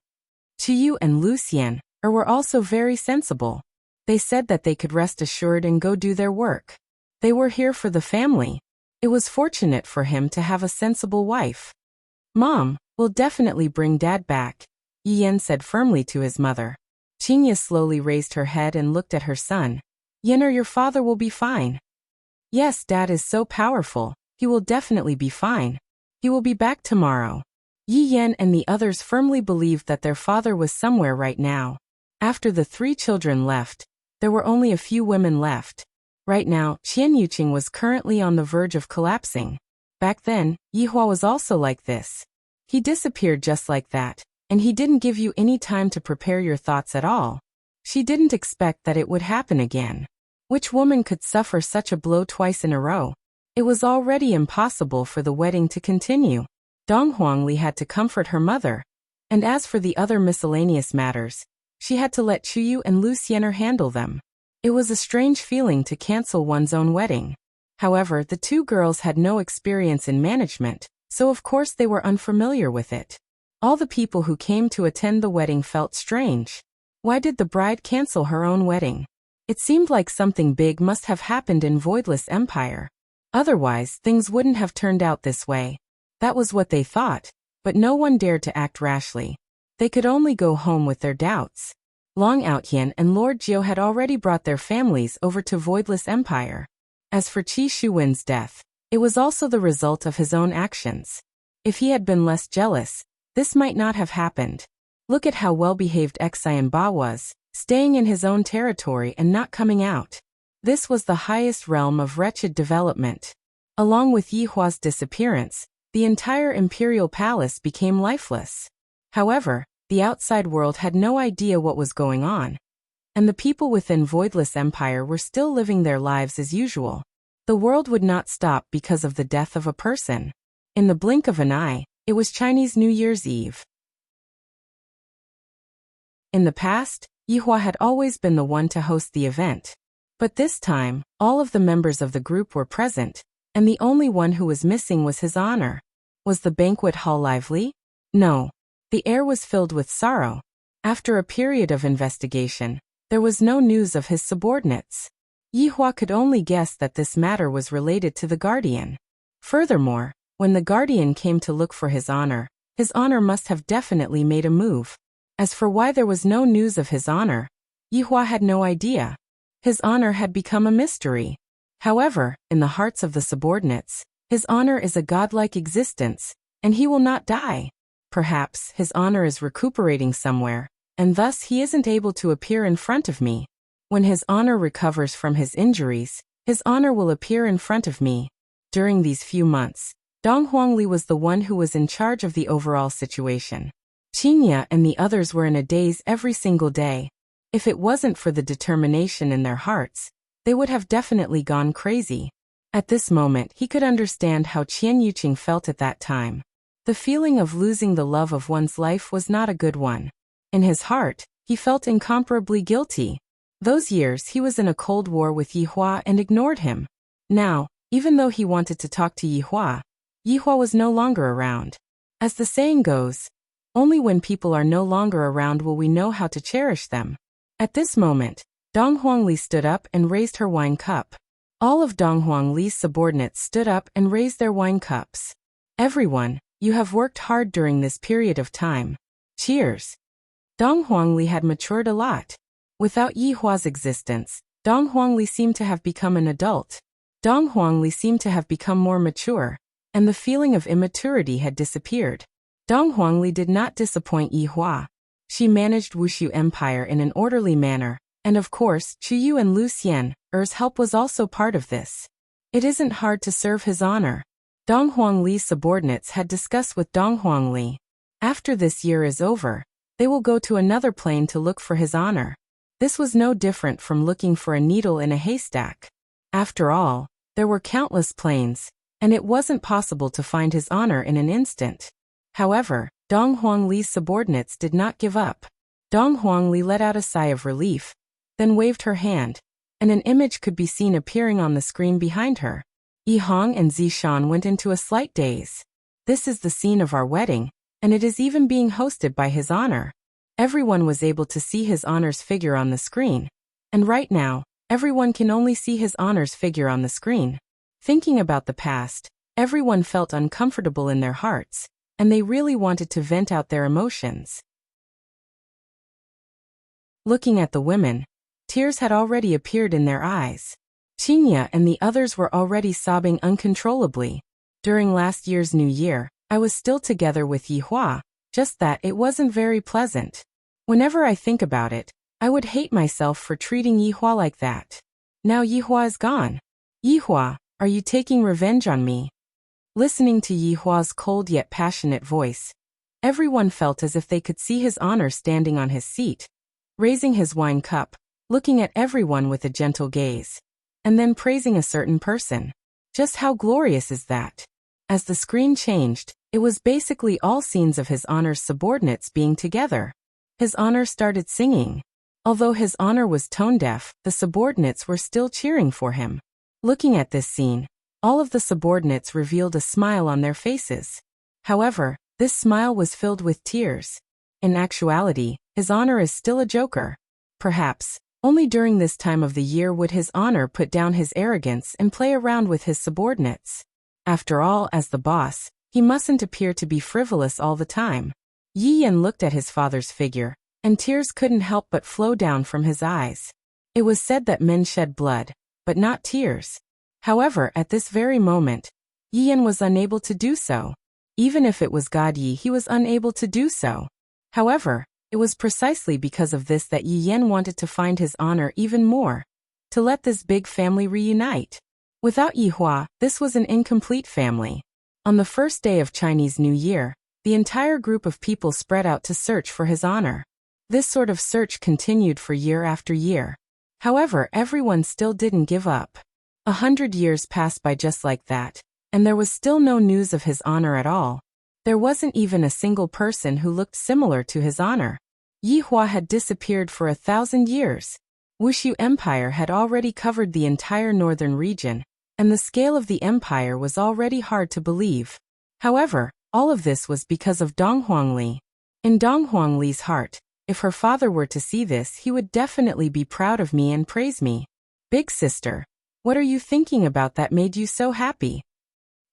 Qiyu and Lu Xian were also very sensible. They said that they could rest assured and go do their work. They were here for the family. It was fortunate for him to have a sensible wife. Mom, we'll definitely bring Dad back, Yi Yan said firmly to his mother. Qingya slowly raised her head and looked at her son. Yener, your father will be fine. Yes, Dad is so powerful, he will definitely be fine. He will be back tomorrow. Yi Yan and the others firmly believed that their father was somewhere right now. After the 3 children left, there were only a few women left. Right now, Qian Yuqing was currently on the verge of collapsing. Back then, Yihua was also like this. He disappeared just like that, and he didn't give you any time to prepare your thoughts at all. She didn't expect that it would happen again. Which woman could suffer such a blow twice in a row? It was already impossible for the wedding to continue. Dong Huangli had to comfort her mother. And as for the other miscellaneous matters, she had to let Qiyu and Lu Xianer handle them. It was a strange feeling to cancel one's own wedding. However, the 2 girls had no experience in management, so of course they were unfamiliar with it. All the people who came to attend the wedding felt strange. Why did the bride cancel her own wedding? It seemed like something big must have happened in Voidless Empire. Otherwise, things wouldn't have turned out this way. That was what they thought, but no one dared to act rashly. They could only go home with their doubts. Long Outyan and Lord Jiu had already brought their families over to Voidless Empire. As for Qi Shuwen's death, it was also the result of his own actions. If he had been less jealous, this might not have happened. Look at how well-behaved Xian Ba was, staying in his own territory and not coming out. This was the highest realm of wretched development. Along with Yihua's disappearance, the entire imperial palace became lifeless. However, the outside world had no idea what was going on. And the people within Voidless Empire were still living their lives as usual. The world would not stop because of the death of a person. In the blink of an eye, it was Chinese New Year's Eve. In the past, Yihua had always been the one to host the event. But this time, all of the members of the group were present, and the only one who was missing was his honor. Was the banquet hall lively? No. The air was filled with sorrow. After a period of investigation, there was no news of his subordinates. Yihua could only guess that this matter was related to the Guardian. Furthermore, when the Guardian came to look for his honor must have definitely made a move. As for why there was no news of his honor, Yihua had no idea. His honor had become a mystery. However, in the hearts of the subordinates, his honor is a godlike existence, and he will not die. Perhaps his honor is recuperating somewhere, and thus he isn't able to appear in front of me. When his honor recovers from his injuries, his honor will appear in front of me. During these few months, Dong Huangli was the one who was in charge of the overall situation. Qingya and the others were in a daze every single day. If it wasn't for the determination in their hearts, they would have definitely gone crazy. At this moment, he could understand how Qian Yuqing felt at that time. The feeling of losing the love of one's life was not a good one. In his heart, he felt incomparably guilty. Those years he was in a cold war with Yihua and ignored him. Now, even though he wanted to talk to Yihua, Yihua was no longer around. As the saying goes, only when people are no longer around will we know how to cherish them. At this moment, Dong Huangli stood up and raised her wine cup. All of Dong Huangli's subordinates stood up and raised their wine cups. Everyone, you have worked hard during this period of time. Cheers. Dong Huangli had matured a lot. Without Yihua's existence, Dong Huangli seemed to have become an adult. Dong Huangli seemed to have become more mature, and the feeling of immaturity had disappeared. Dong Huangli did not disappoint Yihua. She managed Wuxia Empire in an orderly manner, and of course, Qiyu and Lu Xian's help was also part of this. It isn't hard to serve his honor. Dong Huangli's subordinates had discussed with Dong Huangli. After this year is over, they will go to another plane to look for his honor. This was no different from looking for a needle in a haystack. After all, there were countless planes, and it wasn't possible to find his honor in an instant. However, Dong Huangli's subordinates did not give up. Dong Huangli let out a sigh of relief, then waved her hand, and an image could be seen appearing on the screen behind her. Yi Hong and Zishan went into a slight daze. This is the scene of our wedding, and it is even being hosted by His Honor. Everyone was able to see His Honor's figure on the screen. And right now, everyone can only see His Honor's figure on the screen. Thinking about the past, everyone felt uncomfortable in their hearts, and they really wanted to vent out their emotions. Looking at the women, tears had already appeared in their eyes. Qinya and the others were already sobbing uncontrollably. During last year's New Year, I was still together with Yihua, just that it wasn't very pleasant. Whenever I think about it, I would hate myself for treating Yihua like that. Now Yihua is gone. Yihua, are you taking revenge on me? Listening to Yihua's cold yet passionate voice, everyone felt as if they could see His Honor standing on his seat, raising his wine cup, looking at everyone with a gentle gaze, and then praising a certain person. Just how glorious is that? As the screen changed, it was basically all scenes of His Honor's subordinates being together. His Honor started singing. Although His Honor was tone-deaf, the subordinates were still cheering for him. Looking at this scene, all of the subordinates revealed a smile on their faces. However, this smile was filled with tears. In actuality, His Honor is still a joker. Perhaps, only during this time of the year would His Honor put down his arrogance and play around with his subordinates. After all, as the boss, he mustn't appear to be frivolous all the time. Yi Yan looked at his father's figure, and tears couldn't help but flow down from his eyes. It was said that men shed blood, but not tears. However, at this very moment, Yi Yan was unable to do so. Even if it was God Yi, he was unable to do so. However, it was precisely because of this that Yi Yan wanted to find His Honor even more, to let this big family reunite. Without Yihua, this was an incomplete family. On the first day of Chinese New Year, the entire group of people spread out to search for His Honor. This sort of search continued for year after year. However, everyone still didn't give up. 100 years passed by just like that, and there was still no news of His Honor at all. There wasn't even a single person who looked similar to His Honor. Yihua had disappeared for 1,000 years. Wuxia Empire had already covered the entire northern region, and the scale of the empire was already hard to believe. However, all of this was because of Dong Huangli. In Dong Huangli's heart, if her father were to see this, he would definitely be proud of me and praise me. Big sister, what are you thinking about that made you so happy?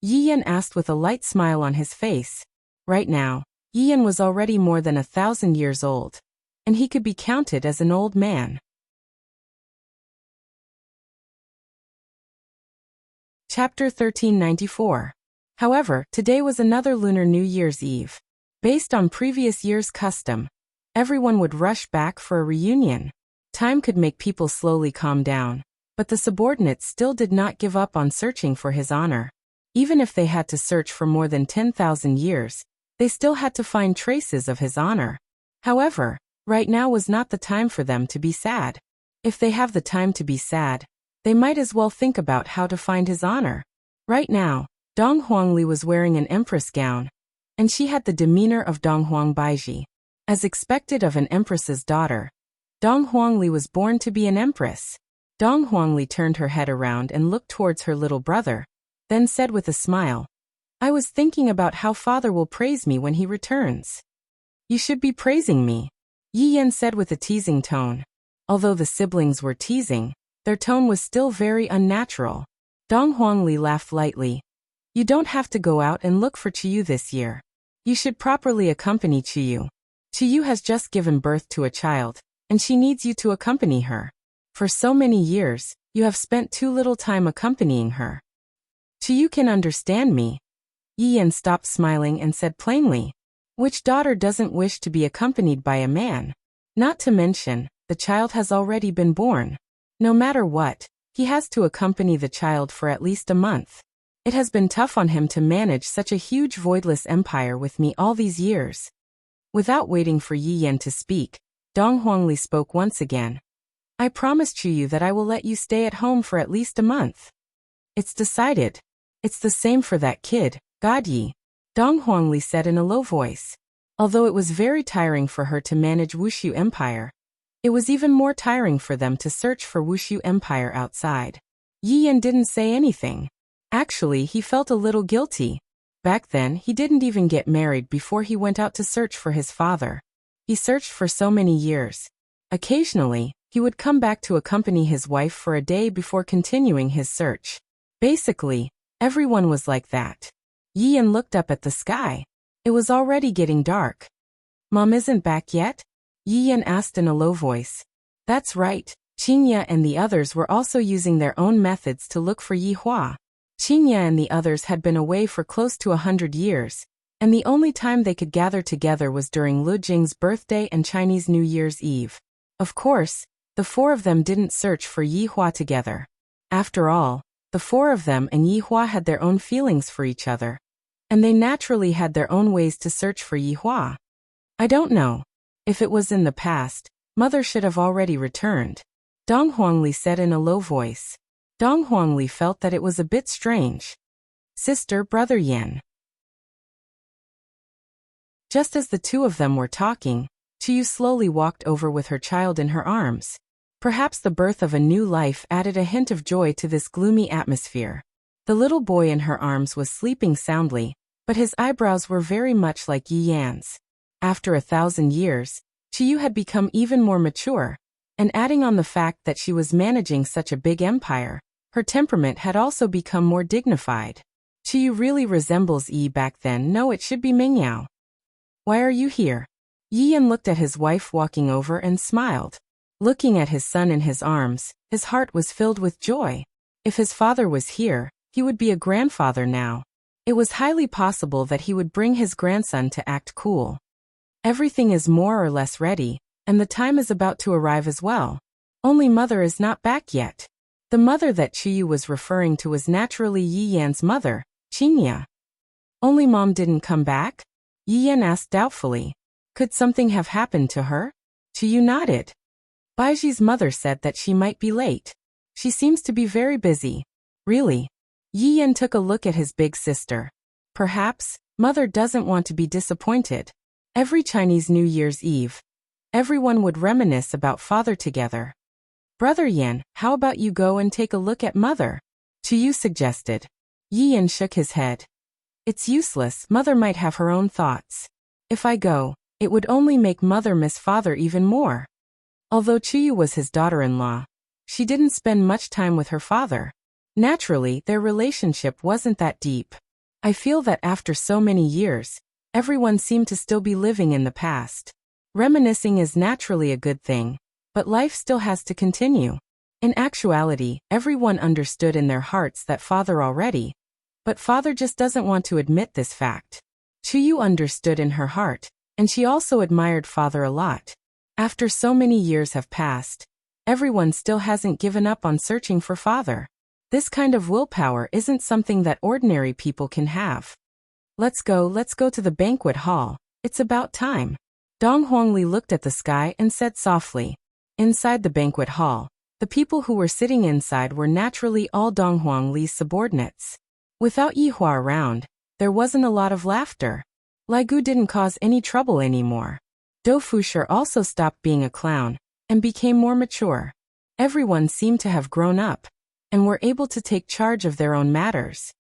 Yi Yan asked with a light smile on his face. Right now, Yi Yan was already more than 1,000 years old, and he could be counted as an old man. Chapter 1394. However, today was another Lunar New Year's Eve. Based on previous year's custom, everyone would rush back for a reunion. Time could make people slowly calm down, but the subordinates still did not give up on searching for His Honor. Even if they had to search for more than 10,000 years, they still had to find traces of His Honor. However, right now was not the time for them to be sad. If they have the time to be sad, they might as well think about how to find His Honor. Right now, Dong Huangli was wearing an empress gown, and she had the demeanor of Dong Huang Baiji. As expected of an empress's daughter, Dong Huangli was born to be an empress. Dong Huangli turned her head around and looked towards her little brother, then said with a smile, I was thinking about how father will praise me when he returns. You should be praising me, Yi Yan said with a teasing tone. Although the siblings were teasing, their tone was still very unnatural. Dong Huangli laughed lightly. You don't have to go out and look for Qiyu this year. You should properly accompany Qiyu. Qiyu has just given birth to a child, and she needs you to accompany her. For so many years, you have spent too little time accompanying her. Qiyu can understand me. Yi Yan stopped smiling and said plainly, which daughter doesn't wish to be accompanied by a man? Not to mention, the child has already been born. No matter what, he has to accompany the child for at least a month. It has been tough on him to manage such a huge voidless empire with me all these years. Without waiting for Yi Yan to speak, Dong Huangli spoke once again. I promised you that I will let you stay at home for at least a month. It's decided. It's the same for that kid, God Yi, Dong Huangli said in a low voice. Although it was very tiring for her to manage Wuxia Empire, it was even more tiring for them to search for Wuxia Empire outside. Yi Yan didn't say anything. Actually, he felt a little guilty. Back then, he didn't even get married before he went out to search for his father. He searched for so many years. Occasionally, he would come back to accompany his wife for a day before continuing his search. Basically, everyone was like that. Yi Yan looked up at the sky. It was already getting dark. Mom isn't back yet? Yi Yan asked in a low voice. That's right, Qingya and the others were also using their own methods to look for Yi Hua. Qingya and the others had been away for close to 100 years, and the only time they could gather together was during Lu Jing's birthday and Chinese New Year's Eve. Of course, the four of them didn't search for Yi Hua together. After all, the four of them and Yi Hua had their own feelings for each other, and they naturally had their own ways to search for Yi Hua. I don't know. If it was in the past, Mother should have already returned, Dong Huangli said in a low voice. Dong Huangli felt that it was a bit strange. Sister, Brother Yan. Just as the two of them were talking, Chiyu slowly walked over with her child in her arms. Perhaps the birth of a new life added a hint of joy to this gloomy atmosphere. The little boy in her arms was sleeping soundly, but his eyebrows were very much like Yi Yan's. After 1,000 years, Chiyu had become even more mature, and adding on the fact that she was managing such a big empire, her temperament had also become more dignified. Chiyu really resembles Yi back then. No, it should be Mingyao. Why are you here? Yi Yan looked at his wife walking over and smiled. Looking at his son in his arms, his heart was filled with joy. If his father was here, he would be a grandfather now. It was highly possible that he would bring his grandson to act cool. Everything is more or less ready, and the time is about to arrive as well. Only Mother is not back yet. The mother that Chiyu was referring to was naturally Yi Yan's mother, Qingya. Only Mom didn't come back? Yi Yan asked doubtfully. Could something have happened to her? Chiyu nodded. Baiji's mother said that she might be late. She seems to be very busy. Really? Yi Yan took a look at his big sister. Perhaps, Mother doesn't want to be disappointed. Every Chinese New Year's Eve, everyone would reminisce about Father together. Brother Yan, how about you go and take a look at Mother? Chiyu suggested. Yi Yan shook his head. It's useless. Mother might have her own thoughts. If I go, it would only make Mother miss Father even more. Although Chiyu was his daughter-in-law, she didn't spend much time with her father. Naturally, their relationship wasn't that deep. I feel that after so many years, everyone seemed to still be living in the past. Reminiscing is naturally a good thing, but life still has to continue. In actuality, everyone understood in their hearts that Father already, but Father just doesn't want to admit this fact. Chiyu understood in her heart, and she also admired Father a lot. After so many years have passed, everyone still hasn't given up on searching for Father. This kind of willpower isn't something that ordinary people can have. Let's go to the banquet hall. It's about time. Dong Huangli looked at the sky and said softly. Inside the banquet hall, the people who were sitting inside were naturally all Dong Huangli's subordinates. Without Yi Hua around, there wasn't a lot of laughter. Lai Gu didn't cause any trouble anymore. Do Fushir also stopped being a clown and became more mature. Everyone seemed to have grown up and were able to take charge of their own matters.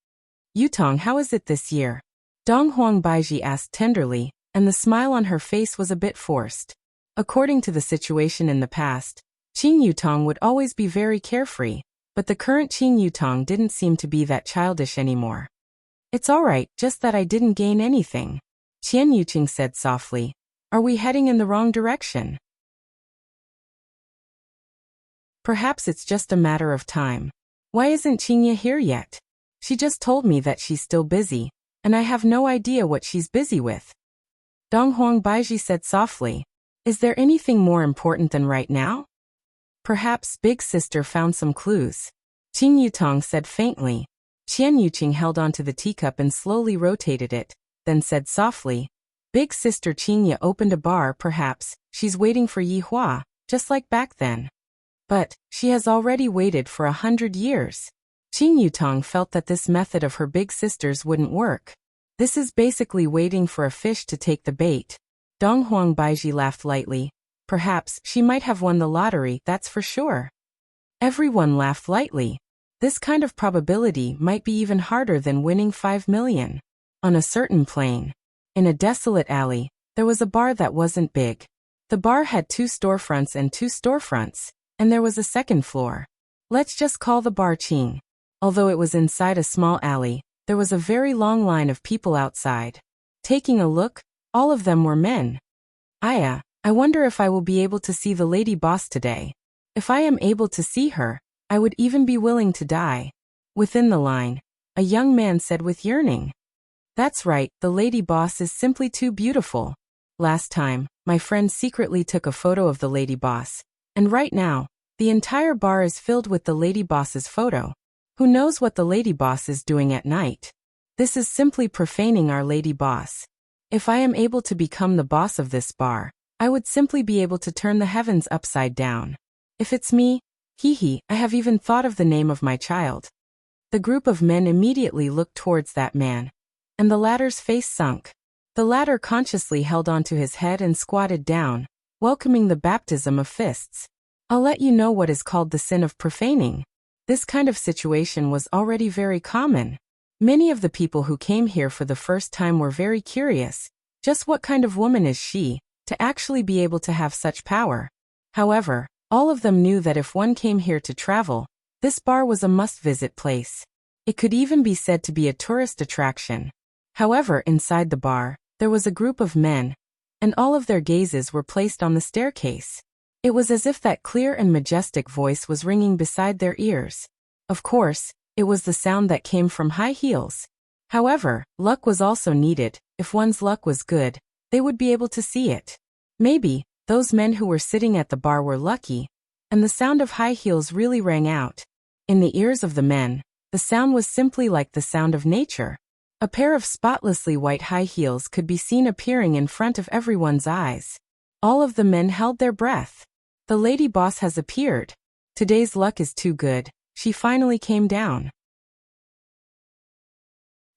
Yutong, how is it this year? Dong Huang Baiji asked tenderly, and the smile on her face was a bit forced. According to the situation in the past, Qing Yutong would always be very carefree, but the current Qing Yutong didn't seem to be that childish anymore. It's all right, just that I didn't gain anything. Qian Yuqing said softly. Are we heading in the wrong direction? Perhaps it's just a matter of time. Why isn't Qingya here yet? She just told me that she's still busy, and I have no idea what she's busy with. Dong Huang Baiji said softly. Is there anything more important than right now? Perhaps Big Sister found some clues. Qing Yutong said faintly. Qian Yuqing held onto the teacup and slowly rotated it, then said softly. Big Sister Qingya opened a bar. Perhaps she's waiting for Yi Hua, just like back then. But she has already waited for 100 years. Qing Yutong felt that this method of her big sister's wouldn't work. This is basically waiting for a fish to take the bait. Dong Huang Baiji laughed lightly. Perhaps she might have won the lottery, that's for sure. Everyone laughed lightly. This kind of probability might be even harder than winning 5 million. On a certain plain, in a desolate alley, there was a bar that wasn't big. The bar had 2 storefronts and 2 storefronts, and there was a second floor. Let's just call the bar Qing. Although it was inside a small alley, there was a very long line of people outside. Taking a look, all of them were men. I wonder if I will be able to see the lady boss today. If I am able to see her, I would even be willing to die. Within the line, a young man said with yearning. That's right, the lady boss is simply too beautiful. Last time, my friend secretly took a photo of the lady boss, and right now, the entire bar is filled with the lady boss's photo. Who knows what the lady boss is doing at night? This is simply profaning our lady boss. If I am able to become the boss of this bar, I would simply be able to turn the heavens upside down. If it's me, I have even thought of the name of my child. The group of men immediately looked towards that man, and the latter's face sunk. The latter consciously held onto his head and squatted down, welcoming the baptism of fists. I'll let you know what is called the sin of profaning. This kind of situation was already very common. Many of the people who came here for the first time were very curious. Just what kind of woman is she, to actually be able to have such power? However, all of them knew that if one came here to travel, this bar was a must-visit place. It could even be said to be a tourist attraction. However, inside the bar, there was a group of men, and all of their gazes were placed on the staircase. It was as if that clear and majestic voice was ringing beside their ears. Of course, it was the sound that came from high heels. However, luck was also needed. If one's luck was good, they would be able to see it. Maybe, those men who were sitting at the bar were lucky, and the sound of high heels really rang out. In the ears of the men, the sound was simply like the sound of nature. A pair of spotlessly white high heels could be seen appearing in front of everyone's eyes. All of the men held their breath. The lady boss has appeared. Today's luck is too good. She finally came down.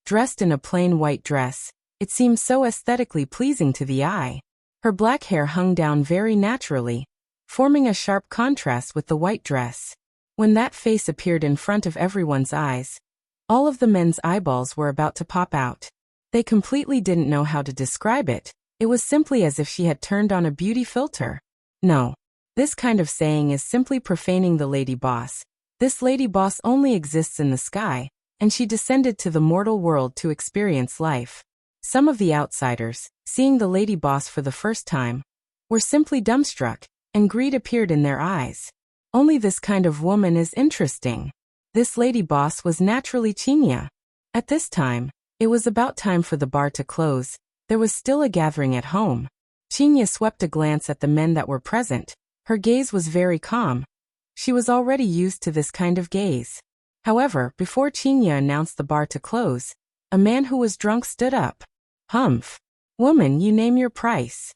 Dressed in a plain white dress, it seemed so aesthetically pleasing to the eye. Her black hair hung down very naturally, forming a sharp contrast with the white dress. When that face appeared in front of everyone's eyes, all of the men's eyeballs were about to pop out. They completely didn't know how to describe it. It was simply as if she had turned on a beauty filter. No. This kind of saying is simply profaning the lady boss. This lady boss only exists in the sky, and she descended to the mortal world to experience life. Some of the outsiders, seeing the lady boss for the first time, were simply dumbstruck, and greed appeared in their eyes. Only this kind of woman is interesting. This lady boss was naturally Qinya. At this time, it was about time for the bar to close. There was still a gathering at home. Qinya swept a glance at the men that were present. Her gaze was very calm. She was already used to this kind of gaze. However, before Qinya announced the bar to close, a man who was drunk stood up. Humph. Woman, you name your price.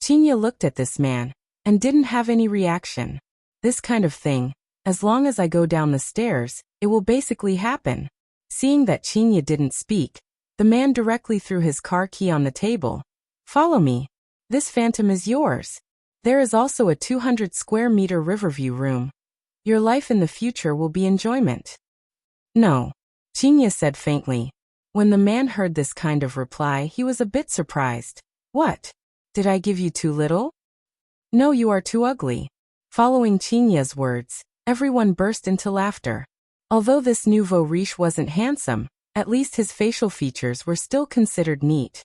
Qinya looked at this man, and didn't have any reaction. This kind of thing, as long as I go down the stairs, it will basically happen. Seeing that Qinya didn't speak, the man directly threw his car key on the table. Follow me. This phantom is yours. There is also a 200 square meter riverview room. Your life in the future will be enjoyment. No. Qinya said faintly. When the man heard this kind of reply, he was a bit surprised. What? Did I give you too little? No, you are too ugly. Following Qinya's words, everyone burst into laughter. Although this nouveau riche wasn't handsome, at least his facial features were still considered neat.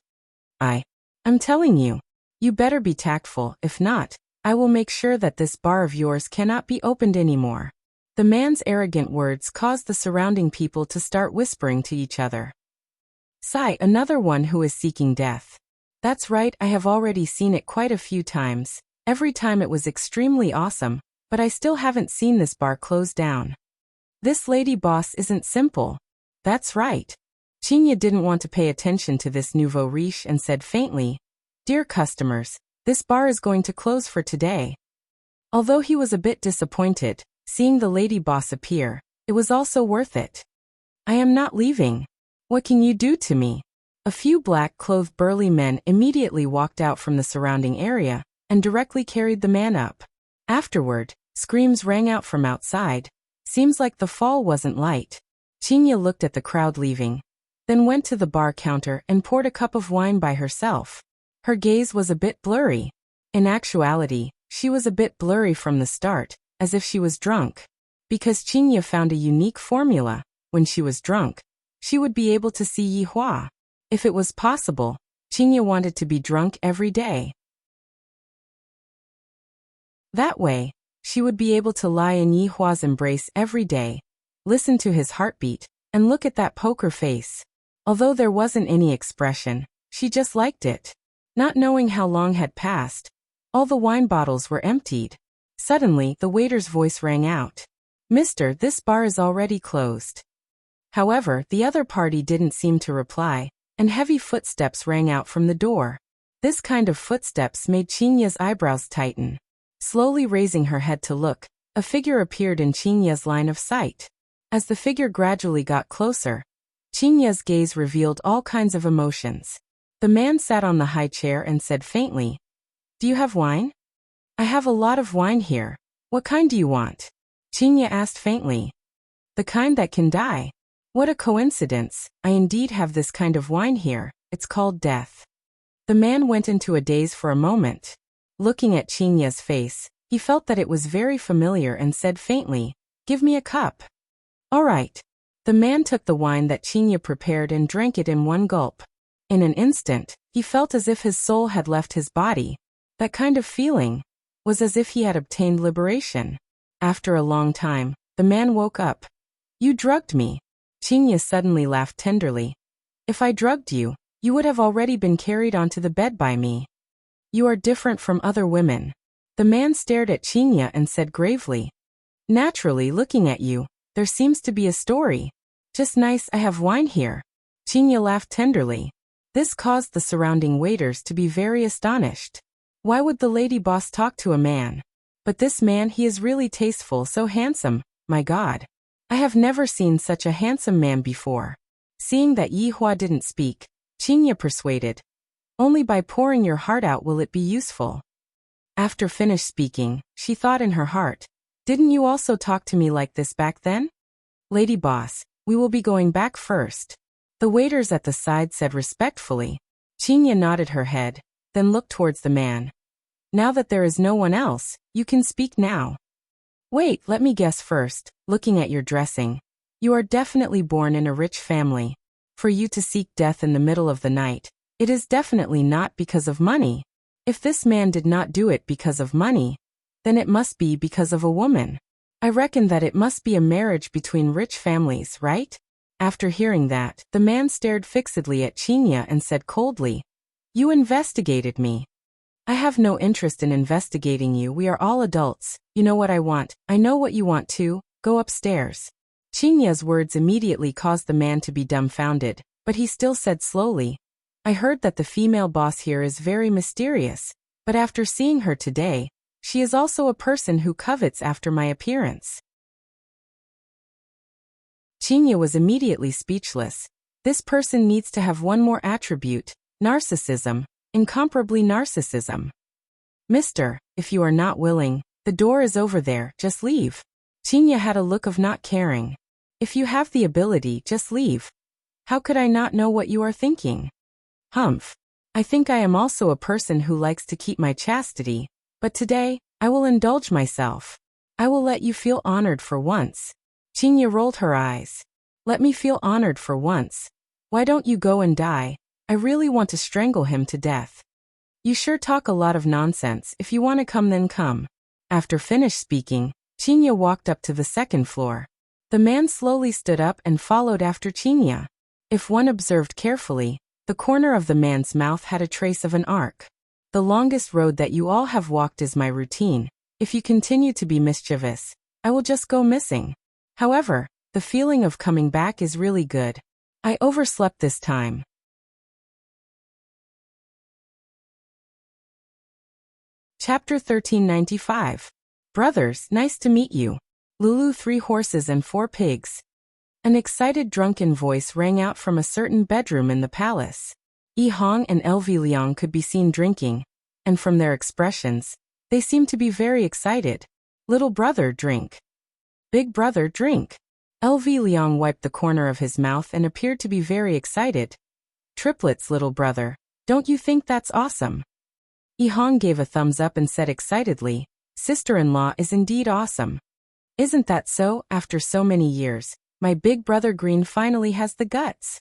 I'm telling you. You better be tactful, if not, I will make sure that this bar of yours cannot be opened anymore. The man's arrogant words caused the surrounding people to start whispering to each other. Sigh, another one who is seeking death. That's right, I have already seen it quite a few times. Every time it was extremely awesome, but I still haven't seen this bar close down. This lady boss isn't simple. That's right. Qinya didn't want to pay attention to this nouveau riche and said faintly, Dear customers, this bar is going to close for today. Although he was a bit disappointed, seeing the lady boss appear, It was also worth it. I am not leaving. What can you do to me? A few black-clothed burly men immediately walked out from the surrounding area and directly carried the man up. Afterward, screams rang out from outside. Seems like the fall wasn't light. Chinya looked at the crowd leaving, then went to the bar counter and poured a cup of wine by herself. Her gaze was a bit blurry. In actuality, she was a bit blurry from the start, as if she was drunk. Because Chinya found a unique formula. When she was drunk, she would be able to see Yi Hua. If it was possible, Chinya wanted to be drunk every day. That way, she would be able to lie in Yi Hua's embrace every day, listen to his heartbeat, and look at that poker face. Although there wasn't any expression, she just liked it. Not knowing how long had passed, all the wine bottles were emptied. Suddenly, the waiter's voice rang out. "Mister, this bar is already closed." However, the other party didn't seem to reply, and heavy footsteps rang out from the door. This kind of footsteps made Chinya's eyebrows tighten. Slowly raising her head to look, a figure appeared in Chinya's line of sight. As the figure gradually got closer, Chinya's gaze revealed all kinds of emotions. The man sat on the high chair and said faintly, "Do you have wine?" "I have a lot of wine here. What kind do you want?" Chinya asked faintly. "The kind that can die." "What a coincidence, I indeed have this kind of wine here, it's called death." The man went into a daze for a moment. Looking at Chinya's face, he felt that it was very familiar and said faintly, "Give me a cup." "All right." The man took the wine that Chinya prepared and drank it in one gulp. In an instant, he felt as if his soul had left his body. That kind of feeling was as if he had obtained liberation. After a long time, the man woke up. "You drugged me." Chinya suddenly laughed tenderly. "If I drugged you, you would have already been carried onto the bed by me. You are different from other women." The man stared at Chinya and said gravely, "Naturally, looking at you, there seems to be a story." "Just nice, I have wine here." Chinya laughed tenderly. This caused the surrounding waiters to be very astonished. Why would the lady boss talk to a man? But this man, he is really tasteful, so handsome, my God. I have never seen such a handsome man before. Seeing that Yi Hua didn't speak, Chinya persuaded, "Only by pouring your heart out will it be useful." After finished speaking, she thought in her heart, "Didn't you also talk to me like this back then?" "Lady boss, we will be going back first." The waiters at the side said respectfully. Chinya nodded her head, then looked towards the man. "Now that there is no one else, you can speak now." "Wait, let me guess first, looking at your dressing. You are definitely born in a rich family. For you to seek death in the middle of the night, it is definitely not because of money. If this man did not do it because of money, then it must be because of a woman. I reckon that it must be a marriage between rich families, right?" After hearing that, the man stared fixedly at Chinya and said coldly, "You investigated me." "I have no interest in investigating you, we are all adults. You know what I want, I know what you want too, go upstairs." Chinya's words immediately caused the man to be dumbfounded, but he still said slowly, "I heard that the female boss here is very mysterious, but after seeing her today, she is also a person who covets after my appearance." Chinya was immediately speechless. This person needs to have one more attribute, narcissism, incomparably narcissism. "Mister, if you are not willing, the door is over there, just leave." Chinya had a look of not caring. "If you have the ability, just leave. How could I not know what you are thinking?" "Humph. I think I am also a person who likes to keep my chastity, but today, I will indulge myself. I will let you feel honored for once." Chinya rolled her eyes. "Let me feel honored for once. Why don't you go and die? I really want to strangle him to death." "You sure talk a lot of nonsense. If you want to come, then come." After finished speaking, Chinya walked up to the second floor. The man slowly stood up and followed after Chinya. If one observed carefully, the corner of the man's mouth had a trace of an arc. "The longest road that you all have walked is my routine. If you continue to be mischievous, I will just go missing. However, the feeling of coming back is really good. I overslept this time." Chapter 1395. Brothers, nice to meet you. Lulu, 3 horses and 4 pigs. An excited drunken voice rang out from a certain bedroom in the palace. Yi Hong and LV Liang could be seen drinking, and from their expressions, they seemed to be very excited. Little brother, drink. Big brother, drink. LV Liang wiped the corner of his mouth and appeared to be very excited. Triplets, little brother. Don't you think that's awesome? Yi Hong gave a thumbs up and said excitedly, sister-in-law is indeed awesome. Isn't that so? After so many years, my big brother Green finally has the guts.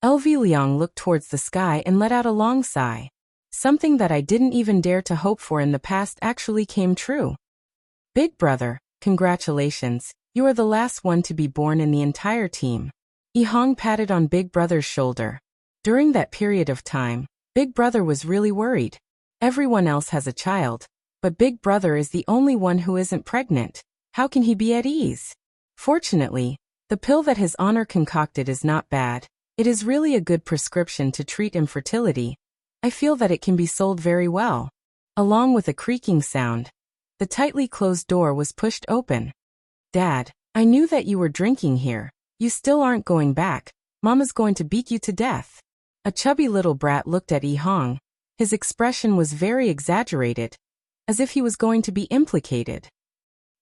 LV Liang looked towards the sky and let out a long sigh. Something that I didn't even dare to hope for in the past actually came true. Big brother, congratulations, you are the last one to be born in the entire team. Yi Hong patted on Big Brother's shoulder. During that period of time, Big Brother was really worried. Everyone else has a child, but Big Brother is the only one who isn't pregnant. How can he be at ease? Fortunately, the pill that his honor concocted is not bad. It is really a good prescription to treat infertility. I feel that it can be sold very well. Along with a creaking sound, the tightly closed door was pushed open. Dad, I knew that you were drinking here. You still aren't going back. Mama's going to beat you to death. A chubby little brat looked at Yi Hong. His expression was very exaggerated, as if he was going to be implicated.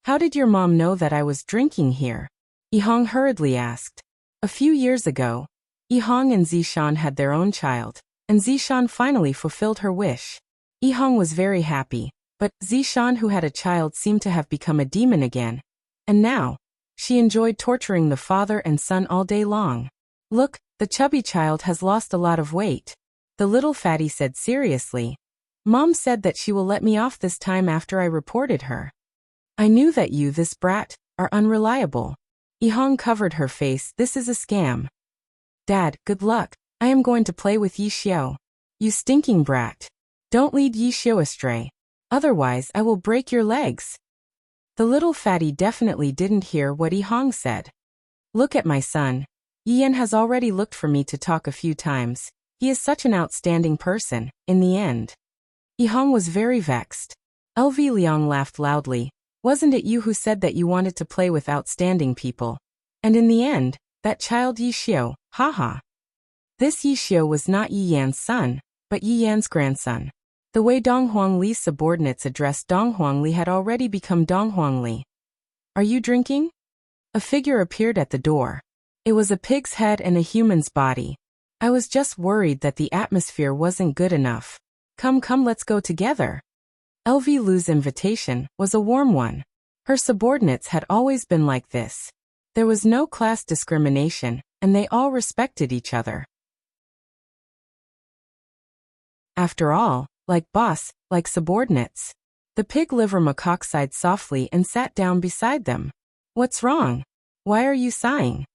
How did your mom know that I was drinking here? Yi Hong hurriedly asked. A few years ago, Yi Hong and Zishan had their own child, and Zishan finally fulfilled her wish. Yi Hong was very happy, but Zishan, who had a child, seemed to have become a demon again. And now, she enjoyed torturing the father and son all day long. Look, the chubby child has lost a lot of weight. The little fatty said seriously. Mom said that she will let me off this time after I reported her. I knew that you, this brat, are unreliable. Yi Hong covered her face. This is a scam. Dad, good luck. I am going to play with Yi Xiao. You stinking brat. Don't lead Yi Xiao astray. Otherwise I will break your legs. The little fatty definitely didn't hear what Yi Hong said. Look at my son. Yi Yan has already looked for me to talk a few times. He is such an outstanding person, in the end. Yi Hong was very vexed. LV Liang laughed loudly. Wasn't it you who said that you wanted to play with outstanding people? And in the end, that child Yi Xiao, haha. This Yi Xiao was not Yi Yan's son, but Yi Yan's grandson. The way Dong Huangli's subordinates addressed Dong Huangli had already become Dong Huangli. Are you drinking? A figure appeared at the door. It was a pig's head and a human's body. I was just worried that the atmosphere wasn't good enough. Come, let's go together. LV Lu's invitation was a warm one. Her subordinates had always been like this. There was no class discrimination, and they all respected each other. After all, like boss, like subordinates. The pig liver macaque sighed softly and sat down beside them. What's wrong? Why are you sighing?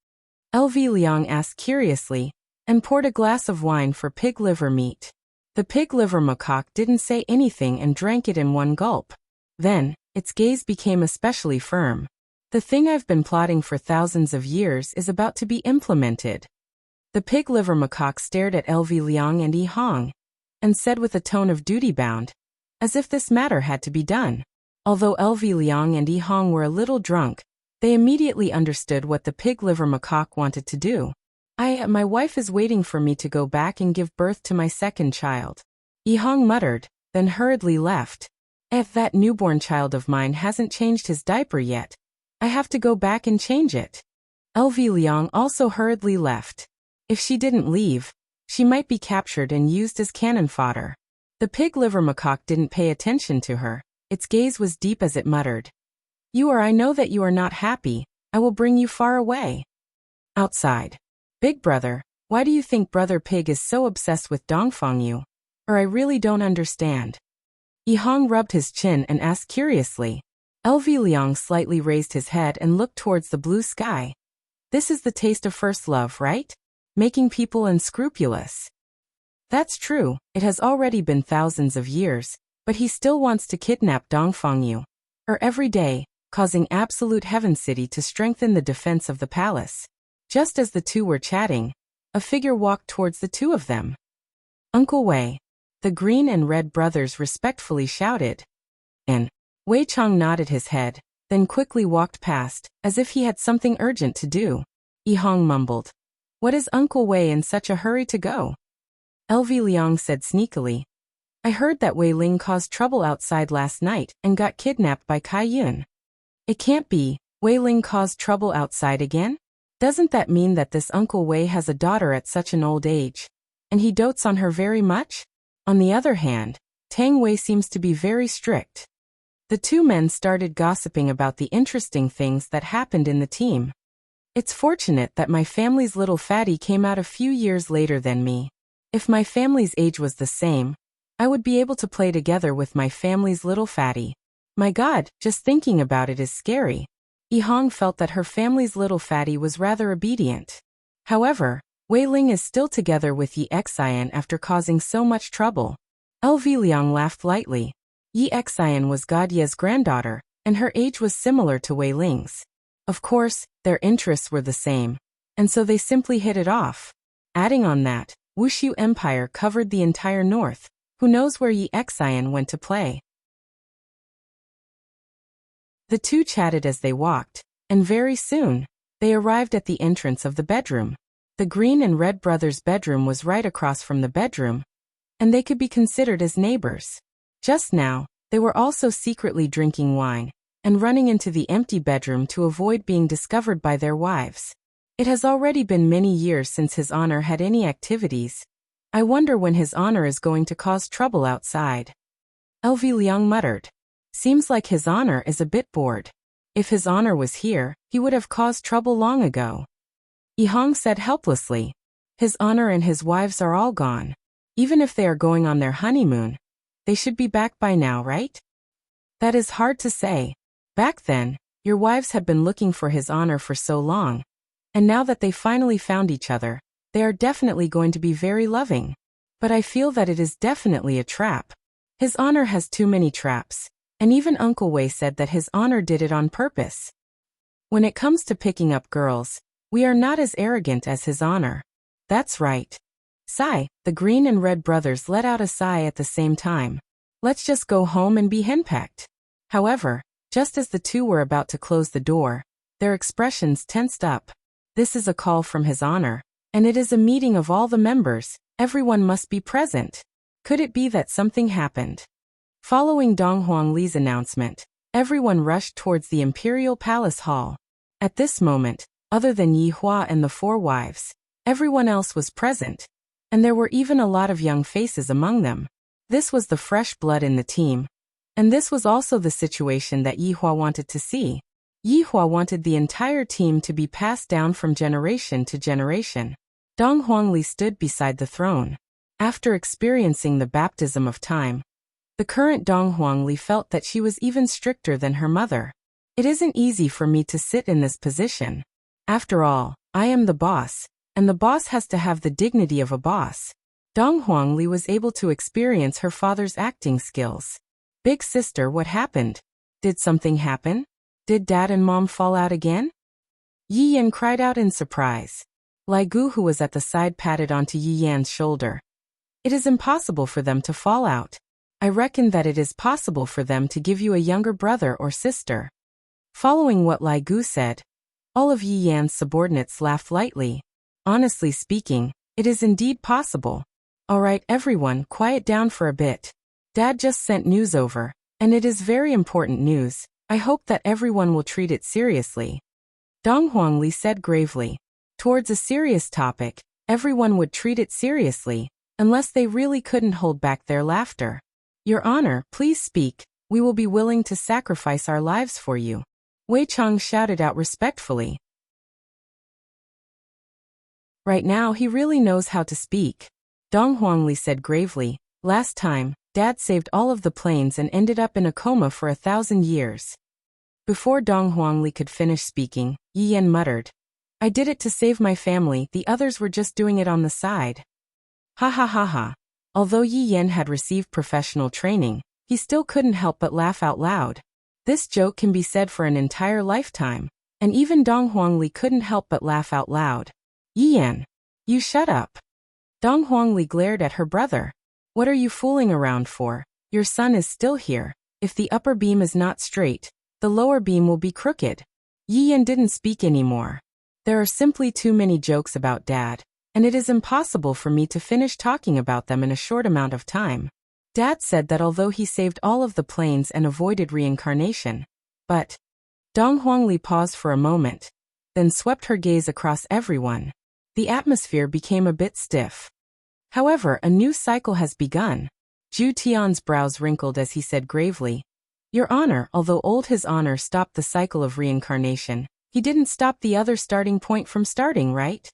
LV Liang asked curiously, and poured a glass of wine for pig liver meat. The pig liver macaque didn't say anything and drank it in one gulp. Then, its gaze became especially firm. The thing I've been plotting for thousands of years is about to be implemented. The pig liver macaque stared at LV Liang and Yi Hong, and said with a tone of duty-bound, as if this matter had to be done. Although LV Liang and Yi Hong were a little drunk, they immediately understood what the pig liver macaque wanted to do. My wife is waiting for me to go back and give birth to my second child. Yi Hong muttered, then hurriedly left. If that newborn child of mine hasn't changed his diaper yet, I have to go back and change it. LV Liang also hurriedly left. If she didn't leave, she might be captured and used as cannon fodder. The pig liver macaque didn't pay attention to her. Its gaze was deep as it muttered. I know that you are not happy. I will bring you far away. Outside. Big brother, why do you think Brother Pig is so obsessed with Dongfang Yu? I really don't understand. Yi Hong rubbed his chin and asked curiously. LV Liang slightly raised his head and looked towards the blue sky. This is the taste of first love, right? Making people unscrupulous. That's true, it has already been thousands of years, but he still wants to kidnap Dongfang Yu. Every day, causing absolute Heaven City to strengthen the defense of the palace. Just as the two were chatting, a figure walked towards the two of them. Uncle Wei. The green and red brothers respectfully shouted. And Wei Chong nodded his head, then quickly walked past, as if he had something urgent to do. Yi Hong mumbled. What is Uncle Wei in such a hurry to go? LV Liang said sneakily. I heard that Wei Ling caused trouble outside last night and got kidnapped by Kai Yun. It can't be. Wei Ling caused trouble outside again? Doesn't that mean that this Uncle Wei has a daughter at such an old age? And he dotes on her very much? On the other hand, Tang Wei seems to be very strict. The two men started gossiping about the interesting things that happened in the team. It's fortunate that my family's little fatty came out a few years later than me. If my family's age was the same, I would be able to play together with my family's little fatty. My God, just thinking about it is scary. Yi Hong felt that her family's little fatty was rather obedient. However, Wei Ling is still together with Yi Xian after causing so much trouble. LV Liang laughed lightly. Yi Xian was God Ye's granddaughter, and her age was similar to Wei Ling's. Of course, their interests were the same, and so they simply hit it off. Adding on that, Wuxia Empire covered the entire north. Who knows where Yi Xian went to play? The two chatted as they walked, and very soon, they arrived at the entrance of the bedroom. The Green and Red brothers' bedroom was right across from the bedroom, and they could be considered as neighbors. Just now, they were also secretly drinking wine, and running into the empty bedroom to avoid being discovered by their wives. It has already been many years since His Honor had any activities. I wonder when His Honor is going to cause trouble outside. LV Liang muttered. Seems like His Honor is a bit bored. If His Honor was here, he would have caused trouble long ago. Yi Hong said helplessly. His Honor and his wives are all gone. Even if they are going on their honeymoon, they should be back by now, right? That is hard to say. Back then, your wives had been looking for His Honor for so long, and now that they finally found each other, they are definitely going to be very loving. But I feel that it is definitely a trap. His Honor has too many traps. And even Uncle Wei said that His Honor did it on purpose. When it comes to picking up girls, we are not as arrogant as His Honor. That's right. Sigh, the Green and Red brothers let out a sigh at the same time. Let's just go home and be henpecked. However, just as the two were about to close the door, their expressions tensed up. This is a call from His Honor, and it is a meeting of all the members. Everyone must be present. Could it be that something happened? Following Dong Huangli's announcement, everyone rushed towards the Imperial Palace Hall. At this moment, other than Yi Hua and the four wives, everyone else was present, and there were even a lot of young faces among them. This was the fresh blood in the team, and this was also the situation that Yi Hua wanted to see. Yi Hua wanted the entire team to be passed down from generation to generation. Dong Huangli stood beside the throne. After experiencing the baptism of time, the current Dong Huangli felt that she was even stricter than her mother. It isn't easy for me to sit in this position. After all, I am the boss, and the boss has to have the dignity of a boss. Dong Huangli was able to experience her father's acting skills. Big sister, what happened? Did something happen? Did Dad and Mom fall out again? Yi Yan cried out in surprise. Lai Gu, who was at the side, patted onto Yi Yan's shoulder. It is impossible for them to fall out. I reckon that it is possible for them to give you a younger brother or sister. Following what Lai Gu said, all of Yi Yan's subordinates laughed lightly. Honestly speaking, it is indeed possible. Alright everyone, quiet down for a bit. Dad just sent news over, and it is very important news. I hope that everyone will treat it seriously. Dong Huangli said gravely. Towards a serious topic, everyone would treat it seriously, unless they really couldn't hold back their laughter. Your Honor, please speak. We will be willing to sacrifice our lives for you. Wei Chang shouted out respectfully. Right now he really knows how to speak. Dong Huangli said gravely. Last time, Dad saved all of the planes and ended up in a coma for 1,000 years. Before Dong Huangli could finish speaking, Yi Yan muttered. I did it to save my family, the others were just doing it on the side. Ha ha ha ha. Although Yi Yan had received professional training, he still couldn't help but laugh out loud. This joke can be said for an entire lifetime, and even Dong Huangli couldn't help but laugh out loud. Yi Yan, you shut up. Dong Huangli glared at her brother. What are you fooling around for? Your son is still here. If the upper beam is not straight, The lower beam will be crooked. Yi Yan didn't speak anymore. There are simply too many jokes about Dad, and it is impossible for me to finish talking about them in a short amount of time. Dad said that although he saved all of the planes and avoided reincarnation, but Dong Huangli paused for a moment, then swept her gaze across everyone. The atmosphere became a bit stiff. However, a new cycle has begun. Zhu Tian's brows wrinkled as he said gravely, Your Honor, although old His Honor stopped the cycle of reincarnation, he didn't stop the other starting point from starting, right?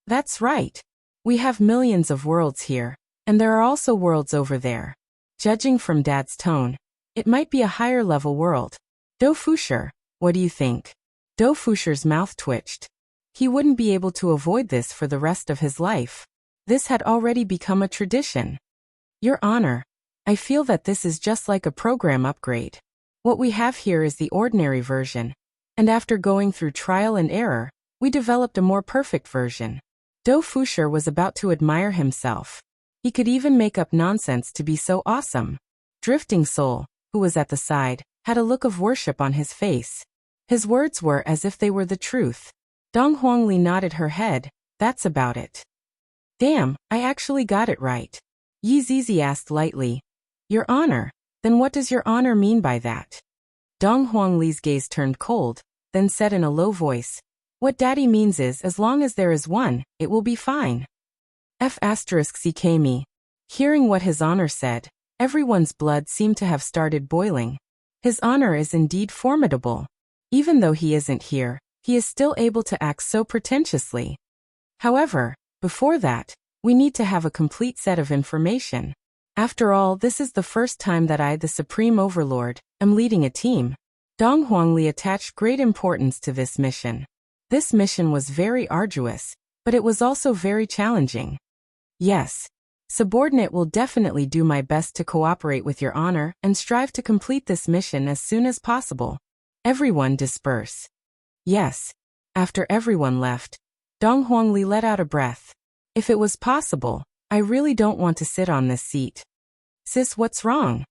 That's right. We have millions of worlds here, and there are also worlds over there. Judging from Dad's tone, it might be a higher level world. Do Fusher, what do you think? Do Fusher's mouth twitched. He wouldn't be able to avoid this for the rest of his life. This had already become a tradition. Your Honor, I feel that this is just like a program upgrade. What we have here is the ordinary version, and after going through trial and error, we developed a more perfect version. Do Fusher was about to admire himself. He could even make up nonsense to be so awesome. Drifting Soul, who was at the side, had a look of worship on his face. His words were as if they were the truth. Dong Huangli nodded her head, that's about it. Damn, I actually got it right. Yi Zizi asked lightly, Your Honor, then what does Your Honor mean by that? Dong Huangli's gaze turned cold, then said in a low voice, What Daddy means is as long as there is one, it will be fine. CKMe. Hearing what His Honor said, everyone's blood seemed to have started boiling. His Honor is indeed formidable. Even though he isn't here, he is still able to act so pretentiously. However, before that, we need to have a complete set of information. After all, this is the first time that I, the Supreme Overlord, am leading a team. Dong Huangli attached great importance to this mission. This mission was very arduous, but it was also very challenging. Yes, subordinate will definitely do my best to cooperate with Your Honor and strive to complete this mission as soon as possible. Everyone disperse. Yes. After everyone left, Dong Huangli let out a breath. If it was possible, I really don't want to sit on this seat. Sis, what's wrong?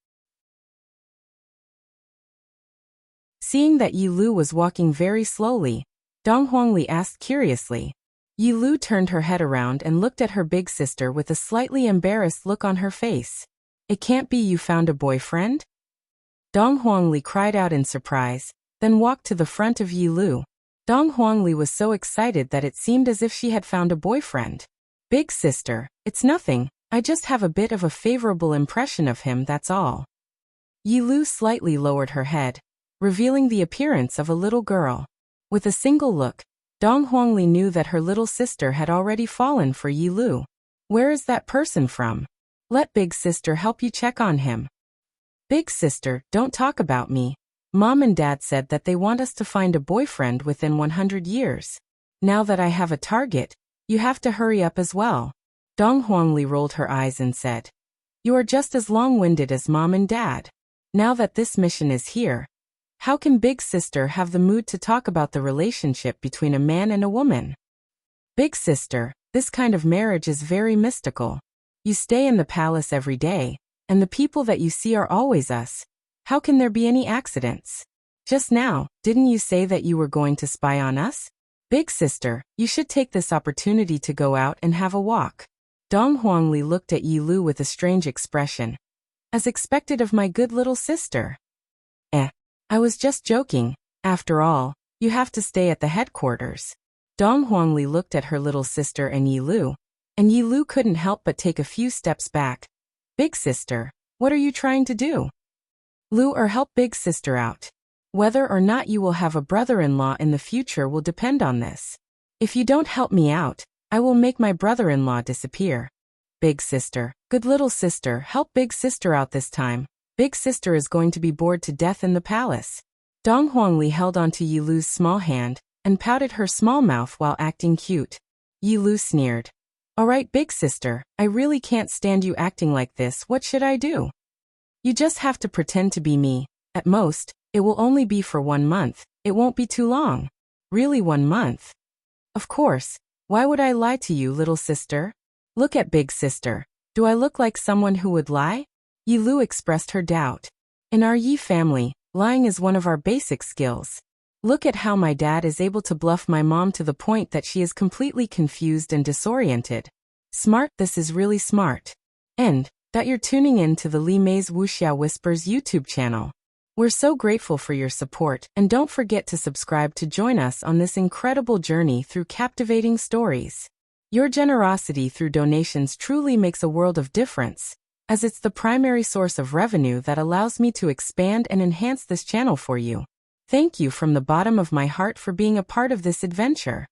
Seeing that Yi Lu was walking very slowly, Dong Huangli asked curiously. Yi Lu turned her head around and looked at her big sister with a slightly embarrassed look on her face. It can't be you found a boyfriend? Dong Huangli cried out in surprise, then walked to the front of Yi Lu. Dong Huangli was so excited that it seemed as if she had found a boyfriend. Big sister, it's nothing, I just have a bit of a favorable impression of him, that's all. Yi Lu slightly lowered her head, revealing the appearance of a little girl. With a single look, Dong Huangli knew that her little sister had already fallen for Yi Lu. Where is that person from? Let big sister help you check on him. Big sister, don't talk about me. Mom and Dad said that they want us to find a boyfriend within 100 years. Now that I have a target, you have to hurry up as well. Dong Huangli rolled her eyes and said, You are just as long-winded as Mom and Dad. Now that this mission is here, how can big sister have the mood to talk about the relationship between a man and a woman? Big sister, this kind of marriage is very mystical. You stay in the palace every day, and the people that you see are always us. How can there be any accidents? Just now, didn't you say that you were going to spy on us? Big sister, you should take this opportunity to go out and have a walk. Dong Huangli looked at Yi Lu with a strange expression. As expected of my good little sister. I was just joking. After all, you have to stay at the headquarters. Dong Huangli looked at her little sister and Yi Lu couldn't help but take a few steps back. Big sister, what are you trying to do? Lu or help big sister out. Whether or not you will have a brother-in-law in the future will depend on this. If you don't help me out, I will make my brother-in-law disappear. Big sister, good little sister, help big sister out this time. Big sister is going to be bored to death in the palace. Dong Huangli held onto Yi Lu's small hand and pouted her small mouth while acting cute. Yi Lu sneered. Alright big sister, I really can't stand you acting like this, what should I do? You just have to pretend to be me. At most, it will only be for 1 month, it won't be too long. Really 1 month? Of course, why would I lie to you, little sister? Look at big sister, do I look like someone who would lie? Yi Lu expressed her doubt. In our Yi family, Lying is one of our basic skills. Look at how my dad is able to bluff my mom to the point that she is completely confused and disoriented. Smart, this is really smart. And that you're tuning in to the Li Mei's Wuxia Whispers YouTube channel. We're so grateful for your support, and don't forget to subscribe to join us on this incredible journey through captivating stories. Your generosity through donations truly makes a world of difference, as it's the primary source of revenue that allows me to expand and enhance this channel for you. Thank you from the bottom of my heart for being a part of this adventure.